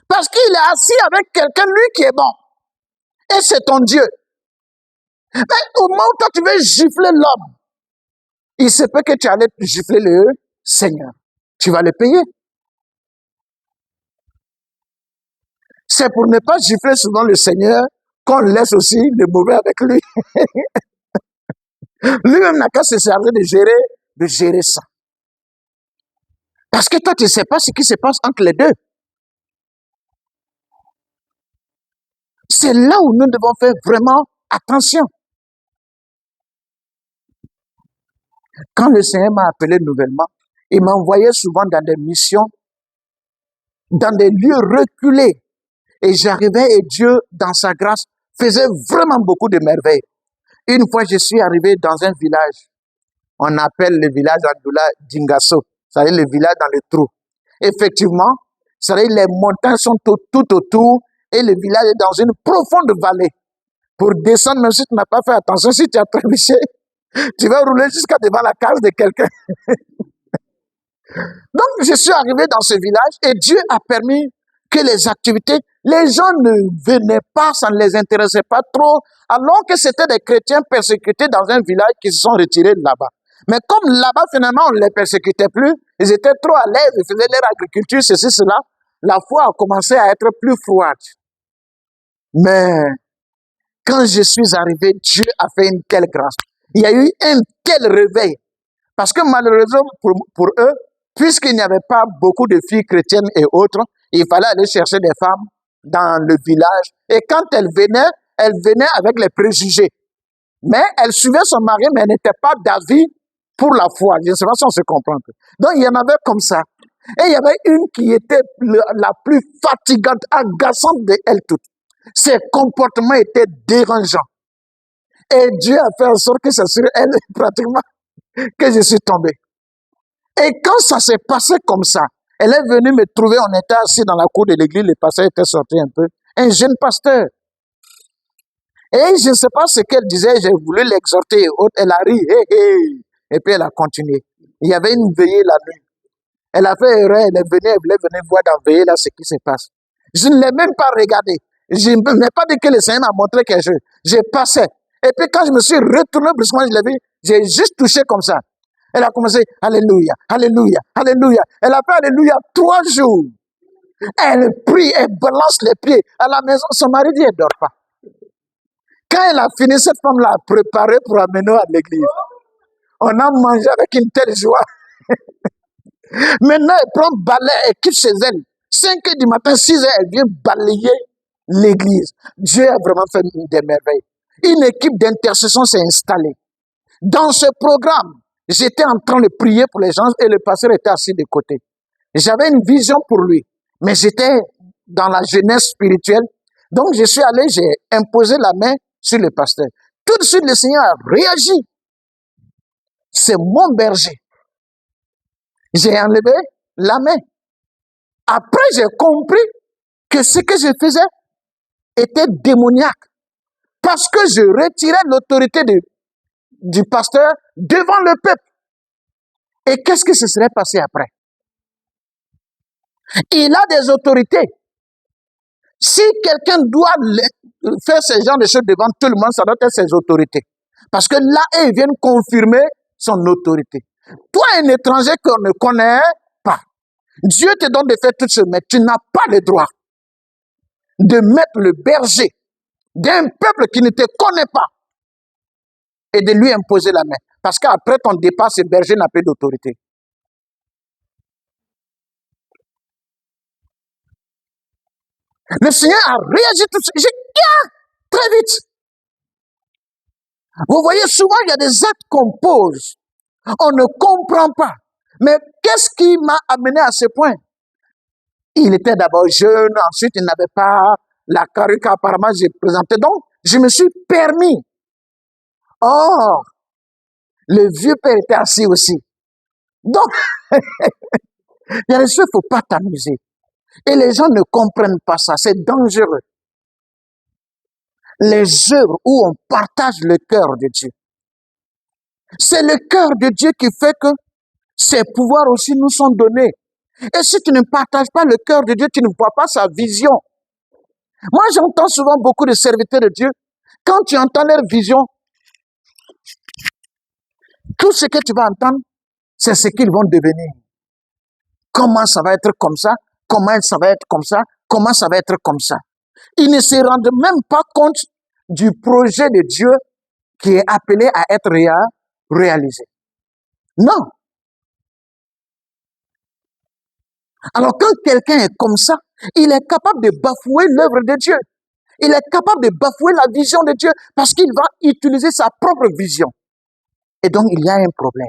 parce qu'il est assis avec quelqu'un, lui, qui est bon. Et c'est ton Dieu. Mais au moment où toi, tu veux gifler l'homme, il se peut que tu allais gifler le Seigneur. Tu vas le payer. C'est pour ne pas gifler souvent le Seigneur qu'on laisse aussi le mauvais avec lui. Lui-même n'a qu'à se servir de gérer ça. Parce que toi, tu ne sais pas ce qui se passe entre les deux. C'est là où nous devons faire vraiment attention. Quand le Seigneur m'a appelé nouvellement, il m'envoyait souvent dans des missions, dans des lieux reculés. Et j'arrivais et Dieu, dans sa grâce, faisait vraiment beaucoup de merveilles. Une fois, je suis arrivé dans un village. On appelle le village Andoula Dingasso. C'est-à-dire le village dans le trou. Effectivement, c'est-à-dire les montagnes sont tout autour et le village est dans une profonde vallée. Pour descendre, même si tu n'as pas fait attention, si tu as trébuché, Tu vas rouler jusqu'à devant la case de quelqu'un. Donc, je suis arrivé dans ce village et Dieu a permis que les activités, les gens ne venaient pas, ça ne les intéressait pas trop, alors que c'était des chrétiens persécutés dans un village qui se sont retirés de là-bas. Mais comme là-bas, finalement, on ne les persécutait plus, ils étaient trop à l'aise, ils faisaient leur agriculture, ceci, cela, la foi a commencé à être plus froide. Mais quand je suis arrivé, Dieu a fait une telle grâce. Il y a eu un tel réveil. Parce que malheureusement pour eux, puisqu'il n'y avait pas beaucoup de filles chrétiennes et autres, il fallait aller chercher des femmes dans le village. Et quand elles venaient avec les préjugés. Mais elles suivaient son mari, mais elles n'étaient pas d'avis pour la foi. Je ne sais pas si on se comprend. Donc il y en avait comme ça. Et il y avait une qui était la plus fatigante, agaçante d'elles toutes. Ses comportements étaient dérangeants. Et Dieu a fait en sorte que c'est sur elle, pratiquement, que je suis tombé. Et quand ça s'est passé comme ça, elle est venue me trouver, on était assis dans la cour de l'église, le pasteur était sorti un peu, un jeune pasteur. Et je ne sais pas ce qu'elle disait, j'ai voulu l'exhorter et autres, elle a ri, et puis elle a continué. Il y avait une veillée la nuit. Elle a fait erreur, elle voulait venir voir dans la veillée là ce qui se passe. Je ne l'ai même pas regardé. Je n'ai pas dit que le Seigneur m'a montré quelque chose. J'ai passé. Et puis quand je me suis retourné brusquement, je l'ai vu, j'ai juste touché comme ça. Elle a commencé, Alléluia, Alléluia, Alléluia. Elle a fait Alléluia 3 jours. Elle prie, elle balance les pieds. À la maison, son mari dit, elle ne dort pas. Quand elle a fini, cette femme-là a préparé pour amener à l'église. On a mangé avec une telle joie. Maintenant, elle prend balai, elle quitte chez elle. 5 heures du matin, 6 heures, elle vient balayer l'église. Dieu a vraiment fait des merveilles. Une équipe d'intercession s'est installée. Dans ce programme, j'étais en train de prier pour les gens et le pasteur était assis de côté. J'avais une vision pour lui, mais j'étais dans la jeunesse spirituelle. Donc, je suis allé, j'ai imposé la main sur le pasteur. Tout de suite, le Seigneur a réagi. C'est mon berger. J'ai enlevé la main. Après, j'ai compris que ce que je faisais était démoniaque. Parce que je retirais l'autorité du pasteur devant le peuple. Et qu'est-ce qui se serait passé après? Il a des autorités. Si quelqu'un doit faire ce genre de choses devant tout le monde, ça doit être ses autorités. Parce que là, ils viennent confirmer son autorité. Toi, un étranger qu'on ne connaît pas, Dieu te donne de faire tout ce, mais tu n'as pas le droit de mettre le berger d'un peuple qui ne te connaît pas et de lui imposer la main. Parce qu'après ton départ, ce berger n'a plus d'autorité. Le Seigneur a réagi tout de suite. J'ai dit, très vite. Vous voyez, souvent, il y a des actes qu'on pose. On ne comprend pas. Mais qu'est-ce qui m'a amené à ce point? Il était d'abord jeune, ensuite il n'avait pas la carrure qu'apparemment j'ai présentée. Donc, je me suis permis. Or, le vieux père était assis aussi. Donc, il y a des choses, il ne faut pas t'amuser. Et les gens ne comprennent pas ça, c'est dangereux. Les œuvres où on partage le cœur de Dieu. C'est le cœur de Dieu qui fait que ces pouvoirs aussi nous sont donnés. Et si tu ne partages pas le cœur de Dieu, tu ne vois pas sa vision. Moi, j'entends souvent beaucoup de serviteurs de Dieu. Quand tu entends leur vision, tout ce que tu vas entendre, c'est ce qu'ils vont devenir. Comment ça va être comme ça? Comment ça va être comme ça? Comment ça va être comme ça? Ils ne se rendent même pas compte du projet de Dieu qui est appelé à être réalisé. Non. Alors quand quelqu'un est comme ça, il est capable de bafouer l'œuvre de Dieu. Il est capable de bafouer la vision de Dieu parce qu'il va utiliser sa propre vision. Et donc il y a un problème.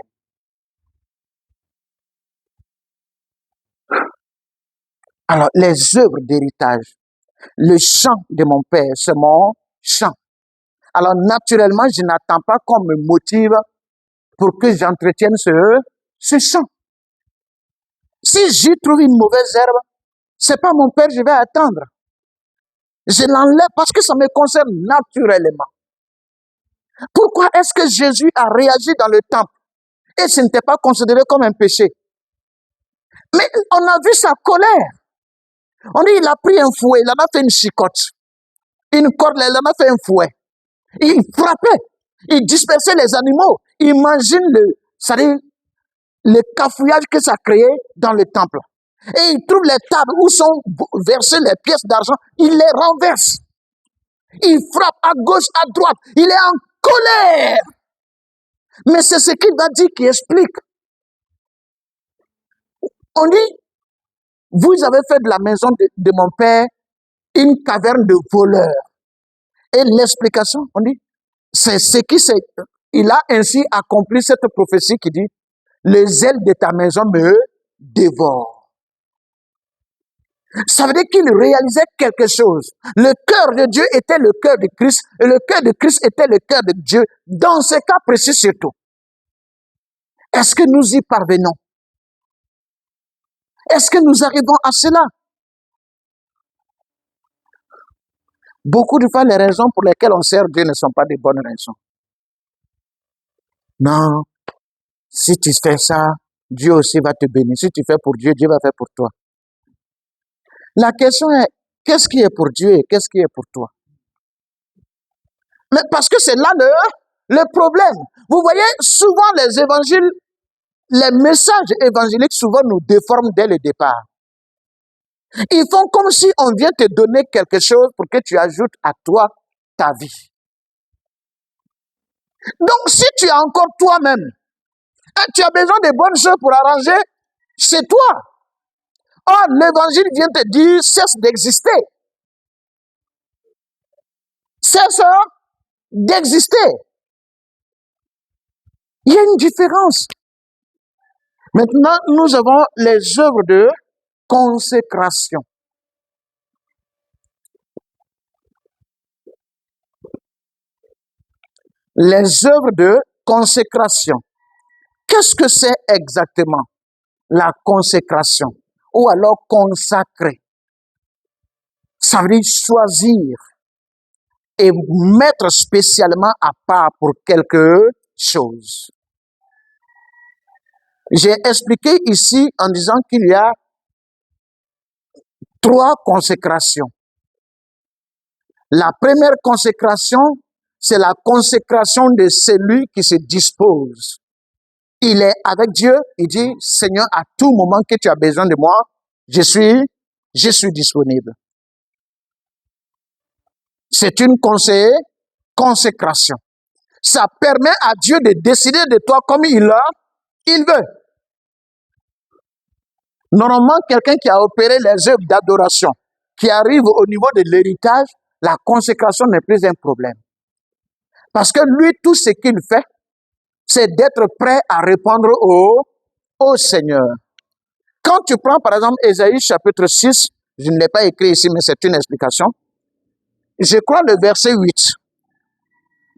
Alors les œuvres d'héritage, le chant de mon père, c'est mon chant. Alors naturellement, je n'attends pas qu'on me motive pour que j'entretienne ce chant. Si j'y trouve une mauvaise herbe, c'est pas mon père, je vais attendre. Je l'enlève parce que ça me concerne naturellement. Pourquoi est-ce que Jésus a réagi dans le temple et ce n'était pas considéré comme un péché? Mais on a vu sa colère. On dit il a pris un fouet, il en a fait une chicotte. Une corde, il en a fait un fouet. Il frappait, il dispersait les animaux. Imagine le cafouillage que ça créait dans le temple. Et il trouve les tables où sont versées les pièces d'argent, il les renverse. Il frappe à gauche, à droite. Il est en colère. Mais c'est ce qu'il va dire qui explique. On dit, vous avez fait de la maison de mon père une caverne de voleurs. Et l'explication, on dit, c'est ce qui s'est... Il a ainsi accompli cette prophétie qui dit, les ailes de ta maison me dévorent. Ça veut dire qu'il réalisait quelque chose. Le cœur de Dieu était le cœur de Christ et le cœur de Christ était le cœur de Dieu. Dans ce cas précis surtout. Est-ce que nous y parvenons? Est-ce que nous arrivons à cela? Beaucoup de fois, les raisons pour lesquelles on sert Dieu ne sont pas des bonnes raisons. Non, si tu fais ça, Dieu aussi va te bénir. Si tu fais pour Dieu, Dieu va faire pour toi. La question est, qu'est-ce qui est pour Dieu et qu'est-ce qui est pour toi? Mais parce que c'est là le problème. Vous voyez, souvent les évangiles, les messages évangéliques souvent nous déforment dès le départ. Ils font comme si on vient te donner quelque chose pour que tu ajoutes à toi ta vie. Donc si tu es encore toi-même, tu as besoin de bonnes choses pour arranger, c'est toi. Or, l'évangile vient te dire, cesse d'exister. Cesse d'exister. Il y a une différence. Maintenant, nous avons les œuvres de consécration. Les œuvres de consécration. Qu'est-ce que c'est exactement la consécration? Ou alors consacrer. Ça veut dire choisir et mettre spécialement à part pour quelque chose. J'ai expliqué ici en disant qu'il y a 3 consécrations. La première consécration, c'est la consécration de celui qui se dispose. Il est avec Dieu, il dit, Seigneur, à tout moment que tu as besoin de moi, je suis disponible. C'est une consécration. Ça permet à Dieu de décider de toi comme il veut. Normalement, quelqu'un qui a opéré les œuvres d'adoration, qui arrive au niveau de l'héritage, la consécration n'est plus un problème. Parce que lui, tout ce qu'il fait, c'est d'être prêt à répondre au Seigneur. Quand tu prends par exemple Ésaïe chapitre 6, je ne l'ai pas écrit ici, mais c'est une explication. Je crois le verset 8.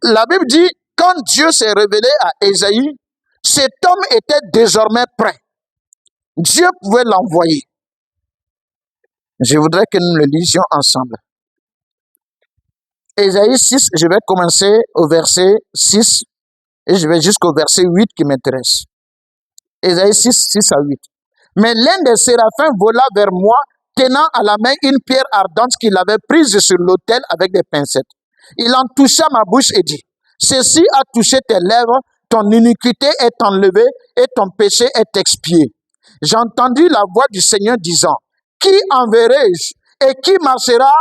La Bible dit, quand Dieu s'est révélé à Ésaïe, cet homme était désormais prêt. Dieu pouvait l'envoyer. Je voudrais que nous le lisions ensemble. Ésaïe 6, je vais commencer au verset 6 et je vais jusqu'au verset 8 qui m'intéresse. Ésaïe 6, 6 à 8. Mais l'un des séraphins vola vers moi, tenant à la main une pierre ardente qu'il avait prise sur l'autel avec des pincettes. Il en toucha ma bouche et dit, ceci a touché tes lèvres, ton iniquité est enlevée et ton péché est expié. J'entendis la voix du Seigneur disant, qui enverrai-je et qui marchera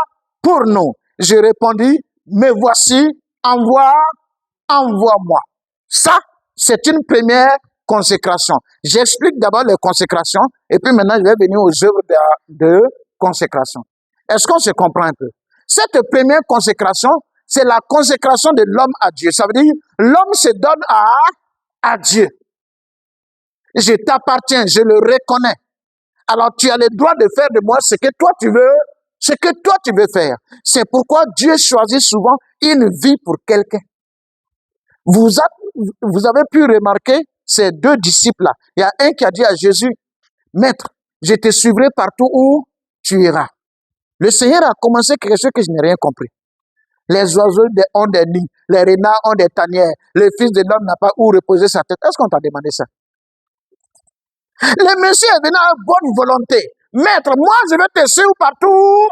pour nous? Je répondis, me voici, envoie-moi. Ça, c'est une première consécration. J'explique d'abord les consécrations et puis maintenant je vais venir aux œuvres de consécration. Est-ce qu'on se comprend un peu? Cette première consécration, c'est la consécration de l'homme à Dieu. Ça veut dire, l'homme se donne à Dieu. Je t'appartiens, je le reconnais. Alors tu as le droit de faire de moi ce que toi tu veux faire. C'est pourquoi Dieu choisit souvent une vie pour quelqu'un. Vous avez pu remarquer ces 2 disciples-là. Il y a un qui a dit à Jésus, Maître, je te suivrai partout où tu iras. Le Seigneur a commencé quelque chose que je n'ai rien compris. Les oiseaux ont des nids, les renards ont des tanières, le Fils de l'homme n'a pas où reposer sa tête. Est-ce qu'on t'a demandé ça? Le monsieur est venu à bonne volonté. Maître, moi je vais te suivre partout.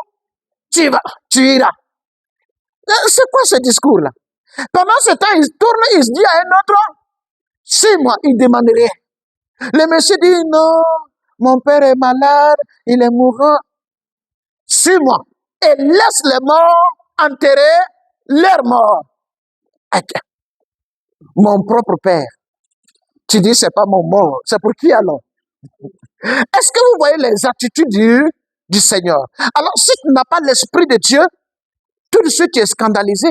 Tu iras. C'est quoi ce discours-là? Pendant ce temps, il tourne, il se dit à un autre, c'est moi, il demande rien. Le monsieur dit, non, mon père est malade, il est mourant. Suis-moi. Et laisse les morts enterrer leurs morts. Mon propre père. Tu dis, c'est pas mon mort. C'est pour qui alors? Est-ce que vous voyez les attitudes du Seigneur? Alors, si tu n'as pas l'Esprit de Dieu, tout de suite tu es scandalisé.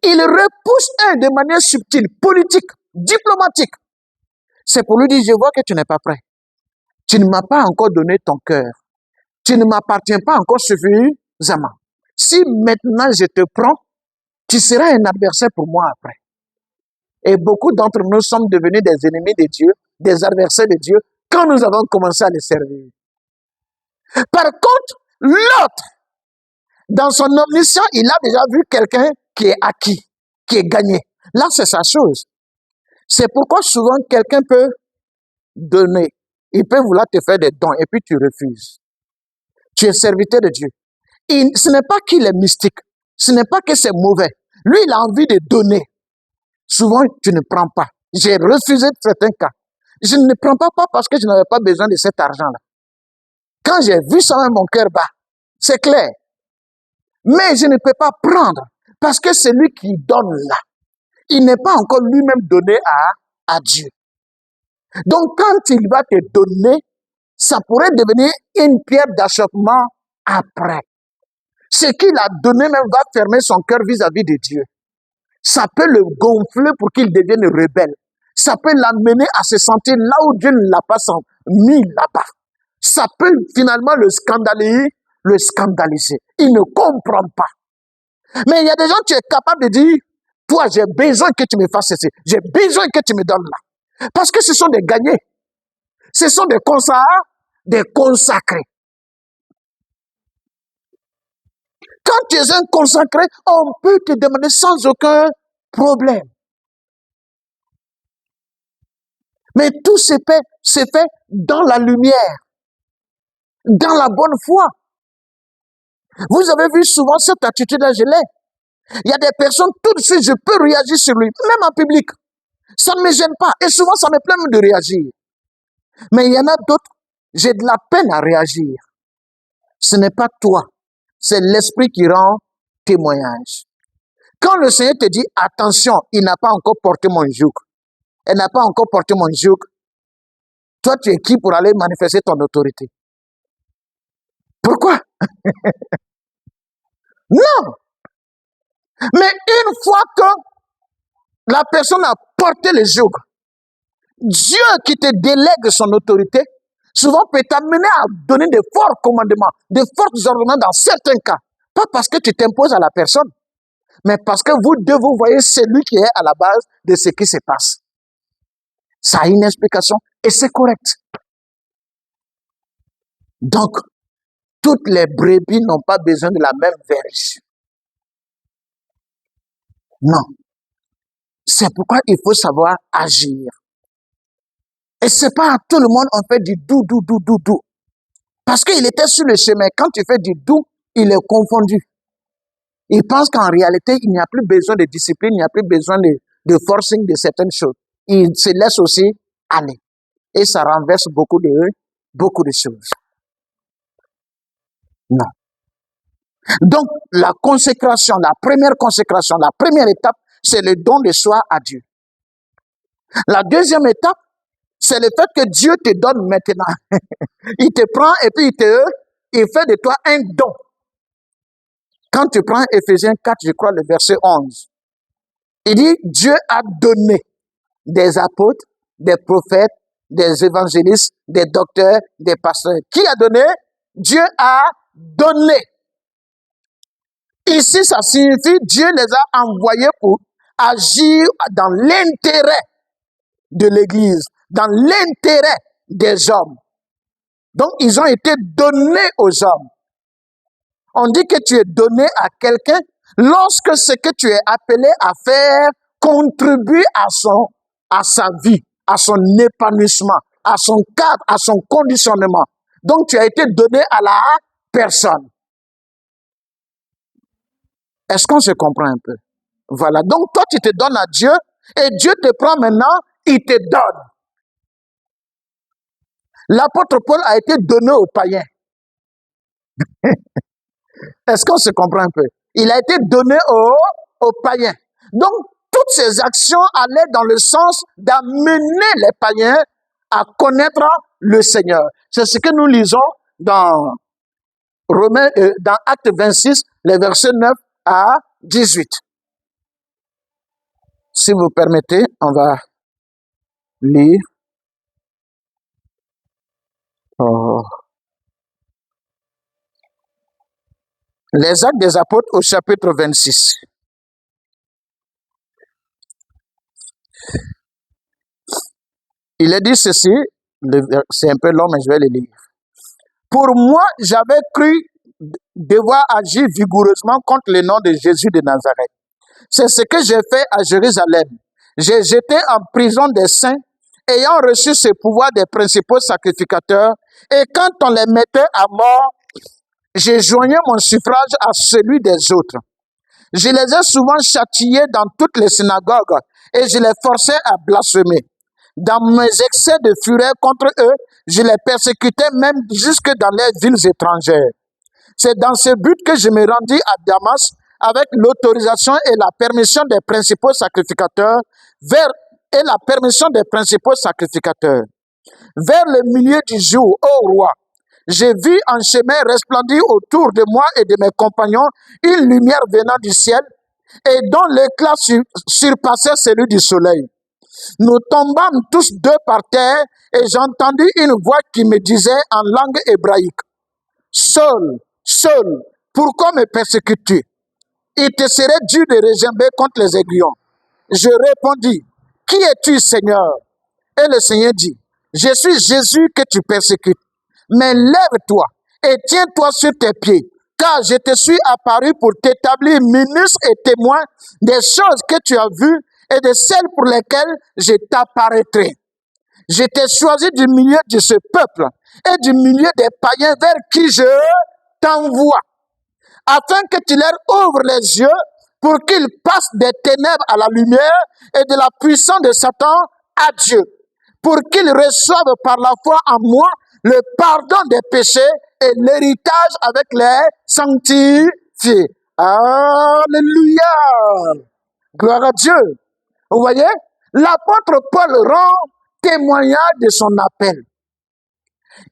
Il repousse un de manière subtile, politique, diplomatique. C'est pour lui dire, je vois que tu n'es pas prêt. Tu ne m'as pas encore donné ton cœur. Tu ne m'appartiens pas encore suffisamment. Si maintenant je te prends, tu seras un adversaire pour moi après. Et beaucoup d'entre nous sommes devenus des ennemis de Dieu, des adversaires de Dieu, quand nous avons commencé à les servir. Par contre, l'autre, dans son omniscience, il a déjà vu quelqu'un qui est acquis, qui est gagné. Là, c'est sa chose. C'est pourquoi souvent quelqu'un peut donner. Il peut vouloir te faire des dons et puis tu refuses. Tu es serviteur de Dieu. Ce n'est pas qu'il est mystique. Ce n'est pas que c'est mauvais. Lui, il a envie de donner. Souvent, tu ne prends pas. J'ai refusé certains cas. Je ne prends pas parce que je n'avais pas besoin de cet argent-là. Quand j'ai vu ça, mon cœur bat. C'est clair. Mais je ne peux pas prendre parce que celui qui donne là, il n'est pas encore lui-même donné à Dieu. Donc, quand il va te donner, ça pourrait devenir une pierre d'achoppement après. Ce qu'il a donné même va fermer son cœur vis-à-vis de Dieu. Ça peut le gonfler pour qu'il devienne rebelle. Ça peut l'amener à se sentir là où Dieu ne l'a pas mis là-bas. Ça peut finalement le scandaliser. Il ne comprend pas. Mais il y a des gens qui sont capables de dire, toi, j'ai besoin que tu me fasses ceci. J'ai besoin que tu me donnes là. Parce que ce sont des gagnés. Ce sont des consacrés. Quand tu es un consacré, on peut te demander sans aucun problème. Mais tout se fait dans la lumière, dans la bonne foi. Vous avez vu souvent cette attitude-là, je l'ai. Il y a des personnes, tout de suite, je peux réagir sur lui, même en public. Ça ne me gêne pas. Et souvent, ça me plaît même de réagir. Mais il y en a d'autres, j'ai de la peine à réagir. Ce n'est pas toi. C'est l'esprit qui rend témoignage. Quand le Seigneur te dit, attention, il n'a pas encore porté mon joug. Elle n'a pas encore porté mon joug. Toi, tu es qui pour aller manifester ton autorité? Pourquoi? Non. Mais une fois que la personne a porté le joug, Dieu qui te délègue son autorité, souvent peut t'amener à donner de forts commandements, de forts ordonnances dans certains cas. Pas parce que tu t'imposes à la personne, mais parce que vous deux, vous voyez celui qui est à la base de ce qui se passe. Ça a une explication et c'est correct. Donc, toutes les brebis n'ont pas besoin de la même verge. Non. C'est pourquoi il faut savoir agir. Et c'est pas à tout le monde on fait du doux. Parce qu'il était sur le chemin. Quand tu fais du doux, il est confondu. Il pense qu'en réalité, il n'y a plus besoin de discipline, il n'y a plus besoin de forcing de certaines choses. Il se laisse aussi aller. Et ça renverse beaucoup de choses. Non. Donc, la consécration, la première étape, c'est le don de soi à Dieu. La deuxième étape, c'est le fait que Dieu te donne maintenant. Il te prend et puis il fait de toi un don. Quand tu prends Éphésiens 4, je crois, le verset 11, il dit, Dieu a donné des apôtres, des prophètes, des évangélistes, des docteurs, des pasteurs. Qui a donné? Dieu a donné. Ici, ça signifie Dieu les a envoyés pour agir dans l'intérêt de l'Église, dans l'intérêt des hommes. Donc, ils ont été donnés aux hommes. On dit que tu es donné à quelqu'un Lorsque ce que tu es appelé à faire contribue à sa vie, à son épanouissement, à son cadre, à son conditionnement. Donc, tu as été donné à la personne. Est-ce qu'on se comprend un peu? Voilà. Donc, toi, tu te donnes à Dieu et Dieu te prend maintenant, il te donne. L'apôtre Paul a été donné aux païens. Est-ce qu'on se comprend un peu? Il a été donné aux païens. Donc, toutes ces actions allaient dans le sens d'amener les païens à connaître le Seigneur. C'est ce que nous lisons dans Romains, dans Acte 26, les versets 9 à 18. Si vous permettez, on va lire. Les Actes des Apôtres au chapitre 26. Il est dit ceci, c'est un peu long, mais je vais le lire. Pour moi, j'avais cru devoir agir vigoureusement contre le nom de Jésus de Nazareth. C'est ce que j'ai fait à Jérusalem. J'ai jeté en prison des saints, ayant reçu ce pouvoir des principaux sacrificateurs, et quand on les mettait à mort, j'ai joigné mon suffrage à celui des autres. Je les ai souvent châtiés dans toutes les synagogues et je les forçais à blasphémer. Dans mes excès de fureur contre eux, je les persécutais même jusque dans les villes étrangères. C'est dans ce but que je me rendis à Damas avec l'autorisation et la permission des principaux sacrificateurs vers le milieu du jour, ô roi. J'ai vu en chemin resplendir autour de moi et de mes compagnons une lumière venant du ciel et dont l'éclat surpassait celui du soleil. Nous tombâmes tous deux par terre et j'entendis une voix qui me disait en langue hébraïque, « Saul, Saul, pourquoi me persécutes-tu? Il te serait dû de regimber contre les aiguillons. » Je répondis, « Qui es-tu, Seigneur? » Et le Seigneur dit, « Je suis Jésus que tu persécutes. Mais lève-toi et tiens-toi sur tes pieds, car je te suis apparu pour t'établir ministre et témoin des choses que tu as vues et de celles pour lesquelles je t'apparaîtrai. Je t'ai choisi du milieu de ce peuple et du milieu des païens vers qui je t'envoie, afin que tu leur ouvres les yeux pour qu'ils passent des ténèbres à la lumière et de la puissance de Satan à Dieu, pour qu'ils reçoivent par la foi en moi le pardon des péchés et l'héritage avec les sanctifiés. Alléluia! Gloire à Dieu. Vous voyez, l'apôtre Paul rend témoignage de son appel.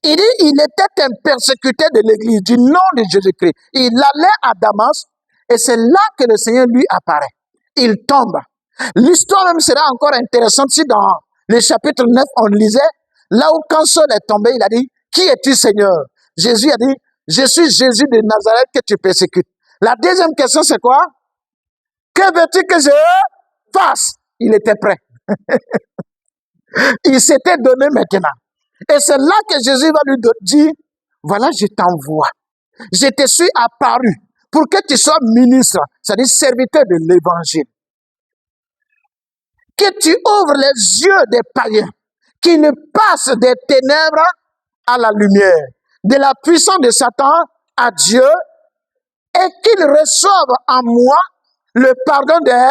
Il dit, il était un persécuté de l'église du nom de Jésus-Christ. Il allait à Damas et c'est là que le Seigneur lui apparaît. Il tombe. L'histoire même sera encore intéressante si dans le chapitre 9, on lisait, là où quand Saul est tombé, il a dit, « Qui es-tu, Seigneur ?» Jésus a dit, « Je suis Jésus de Nazareth que tu persécutes. » La deuxième question, c'est quoi? « Que veux-tu que je fasse ?» Il était prêt. Il s'était donné maintenant. Et c'est là que Jésus va lui dire, « Voilà, je t'envoie. Je te suis apparu pour que tu sois ministre, c'est-à-dire serviteur de l'évangile. Que tu ouvres les yeux des païens, qu'ils passent des ténèbres à la lumière, de la puissance de Satan à Dieu, et qu'ils reçoivent en moi le pardon des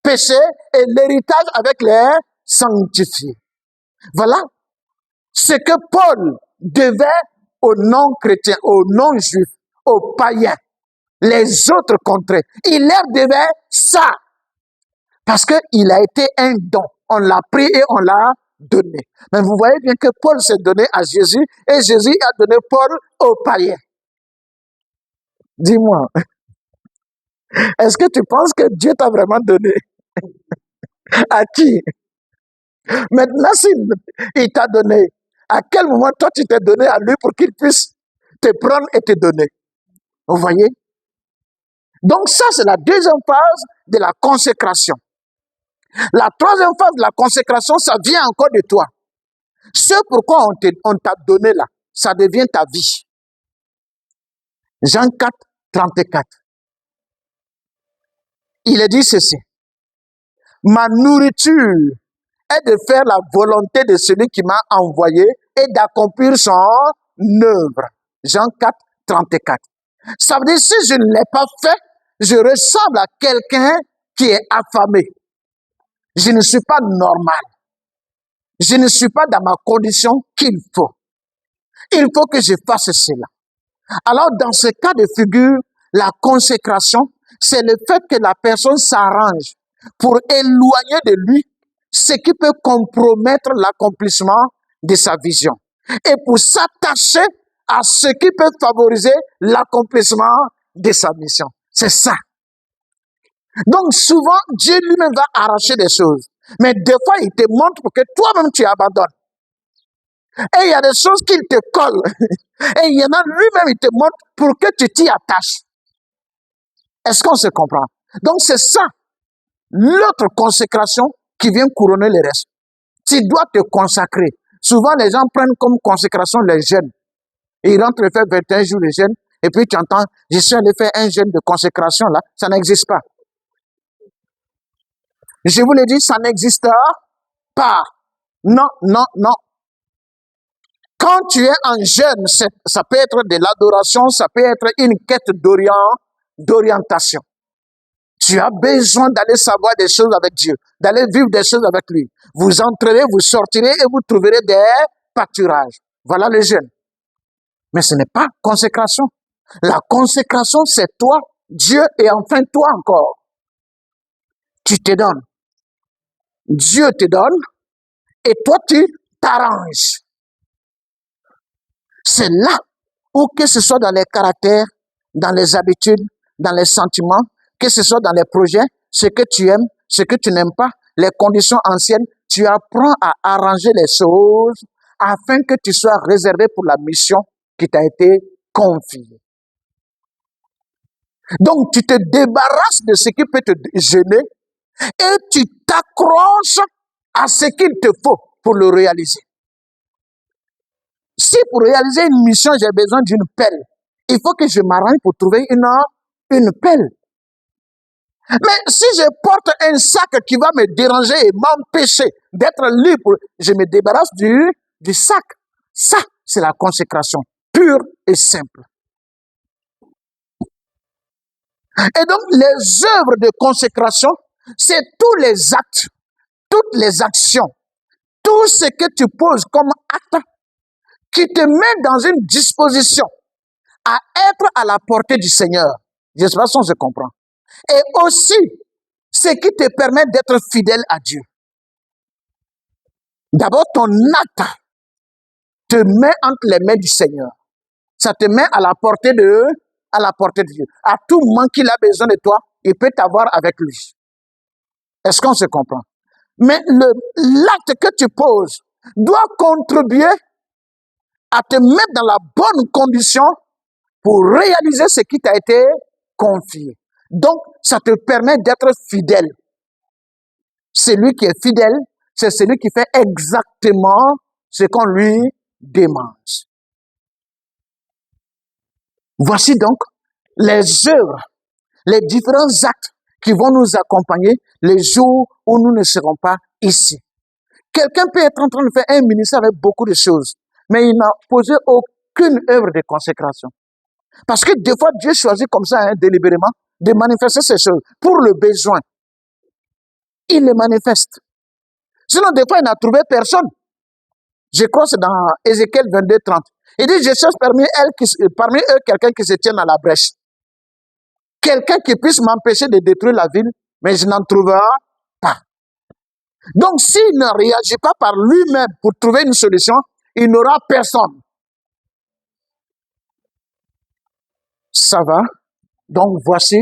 péchés et l'héritage avec les sanctifiés. » Voilà ce que Paul devait aux non-chrétiens, aux non-juifs, aux païens, les autres contrées. Il leur devait ça. Parce qu'il a été un don. On l'a pris et on l'a donné. Mais vous voyez bien que Paul s'est donné à Jésus et Jésus a donné Paul aux païens. Dis-moi, est-ce que tu penses que Dieu t'a vraiment donné? À qui? Maintenant, s'il t'a donné, à quel moment toi tu t'es donné à lui pour qu'il puisse te prendre et te donner? Vous voyez? Donc ça, c'est la deuxième phase de la consécration. La troisième phase de la consécration, ça vient encore de toi. Ce pourquoi on t'a donné là, ça devient ta vie. Jean 4, 34. il est dit ceci. Ma nourriture est de faire la volonté de celui qui m'a envoyé et d'accomplir son œuvre. Jean 4, 34. Ça veut dire, si je ne l'ai pas fait, je ressemble à quelqu'un qui est affamé. Je ne suis pas normal. Je ne suis pas dans ma condition qu'il faut. Il faut que je fasse cela. Alors, dans ce cas de figure, la consécration, c'est le fait que la personne s'arrange pour éloigner de lui ce qui peut compromettre l'accomplissement de sa vision et pour s'attacher à ce qui peut favoriser l'accomplissement de sa mission. C'est ça. Donc souvent, Dieu lui-même va arracher des choses. Mais des fois, il te montre pour que toi-même tu abandonnes. Et il y a des choses qu'il te colle. Et il y en a lui-même, il te montre pour que tu t'y attaches. Est-ce qu'on se comprend? Donc c'est ça, l'autre consécration qui vient couronner le reste. Tu dois te consacrer. Souvent, les gens prennent comme consécration les jeûnes. Ils rentrent faire 21 jours de jeûne. Et puis tu entends, je suis allé faire un jeûne de consécration là. Ça n'existe pas. Je vous l'ai dit, ça n'existe pas. Non, non, non. Quand tu es en jeûne, ça peut être de l'adoration, ça peut être une quête d'orientation. Tu as besoin d'aller savoir des choses avec Dieu, d'aller vivre des choses avec lui. Vous entrerez, vous sortirez et vous trouverez des pâturages. Voilà le jeûne. Mais ce n'est pas consécration. La consécration, c'est toi, Dieu et enfin toi encore. Tu te donnes. Dieu te donne et toi tu t'arranges. C'est là où, que ce soit dans les caractères, dans les habitudes, dans les sentiments, que ce soit dans les projets, ce que tu aimes, ce que tu n'aimes pas, les conditions anciennes, tu apprends à arranger les choses afin que tu sois réservé pour la mission qui t'a été confiée. Donc, tu te débarrasses de ce qui peut te gêner et tu t'accroches à ce qu'il te faut pour le réaliser. Si pour réaliser une mission, j'ai besoin d'une pelle, il faut que je m'arrange pour trouver une pelle. Mais si je porte un sac qui va me déranger et m'empêcher d'être libre, je me débarrasse du sac. Ça, c'est la consécration pure et simple. Et donc, les œuvres de consécration, c'est tous les actes, toutes les actions, tout ce que tu poses comme acte qui te met dans une disposition à être à la portée du Seigneur. Je ne sais pas si on se comprend. Et aussi, ce qui te permet d'être fidèle à Dieu. D'abord, ton acte te met entre les mains du Seigneur. Ça te met à la portée de Dieu. À tout moment qu'il a besoin de toi, il peut t'avoir avec lui. Est-ce qu'on se comprend? Mais l'acte que tu poses doit contribuer à te mettre dans la bonne condition pour réaliser ce qui t'a été confié. Donc, ça te permet d'être fidèle. Celui qui est fidèle, c'est celui qui fait exactement ce qu'on lui demande. Voici donc les œuvres, les différents actes qui vont nous accompagner les jours où nous ne serons pas ici. Quelqu'un peut être en train de faire un ministère avec beaucoup de choses, mais il n'a posé aucune œuvre de consécration. Parce que des fois, Dieu choisit comme ça, délibérément, de manifester ces choses pour le besoin. Il les manifeste. Sinon, des fois, il n'a trouvé personne. Je crois que c'est dans Ézéchiel 22, 30. Il dit, je cherche parmi eux quelqu'un qui se tienne à la brèche. Quelqu'un qui puisse m'empêcher de détruire la ville, mais je n'en trouverai pas. Donc, s'il ne réagit pas par lui-même pour trouver une solution, il n'aura personne. Ça va? Donc, voici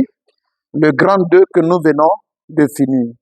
le grand 2 que nous venons de finir.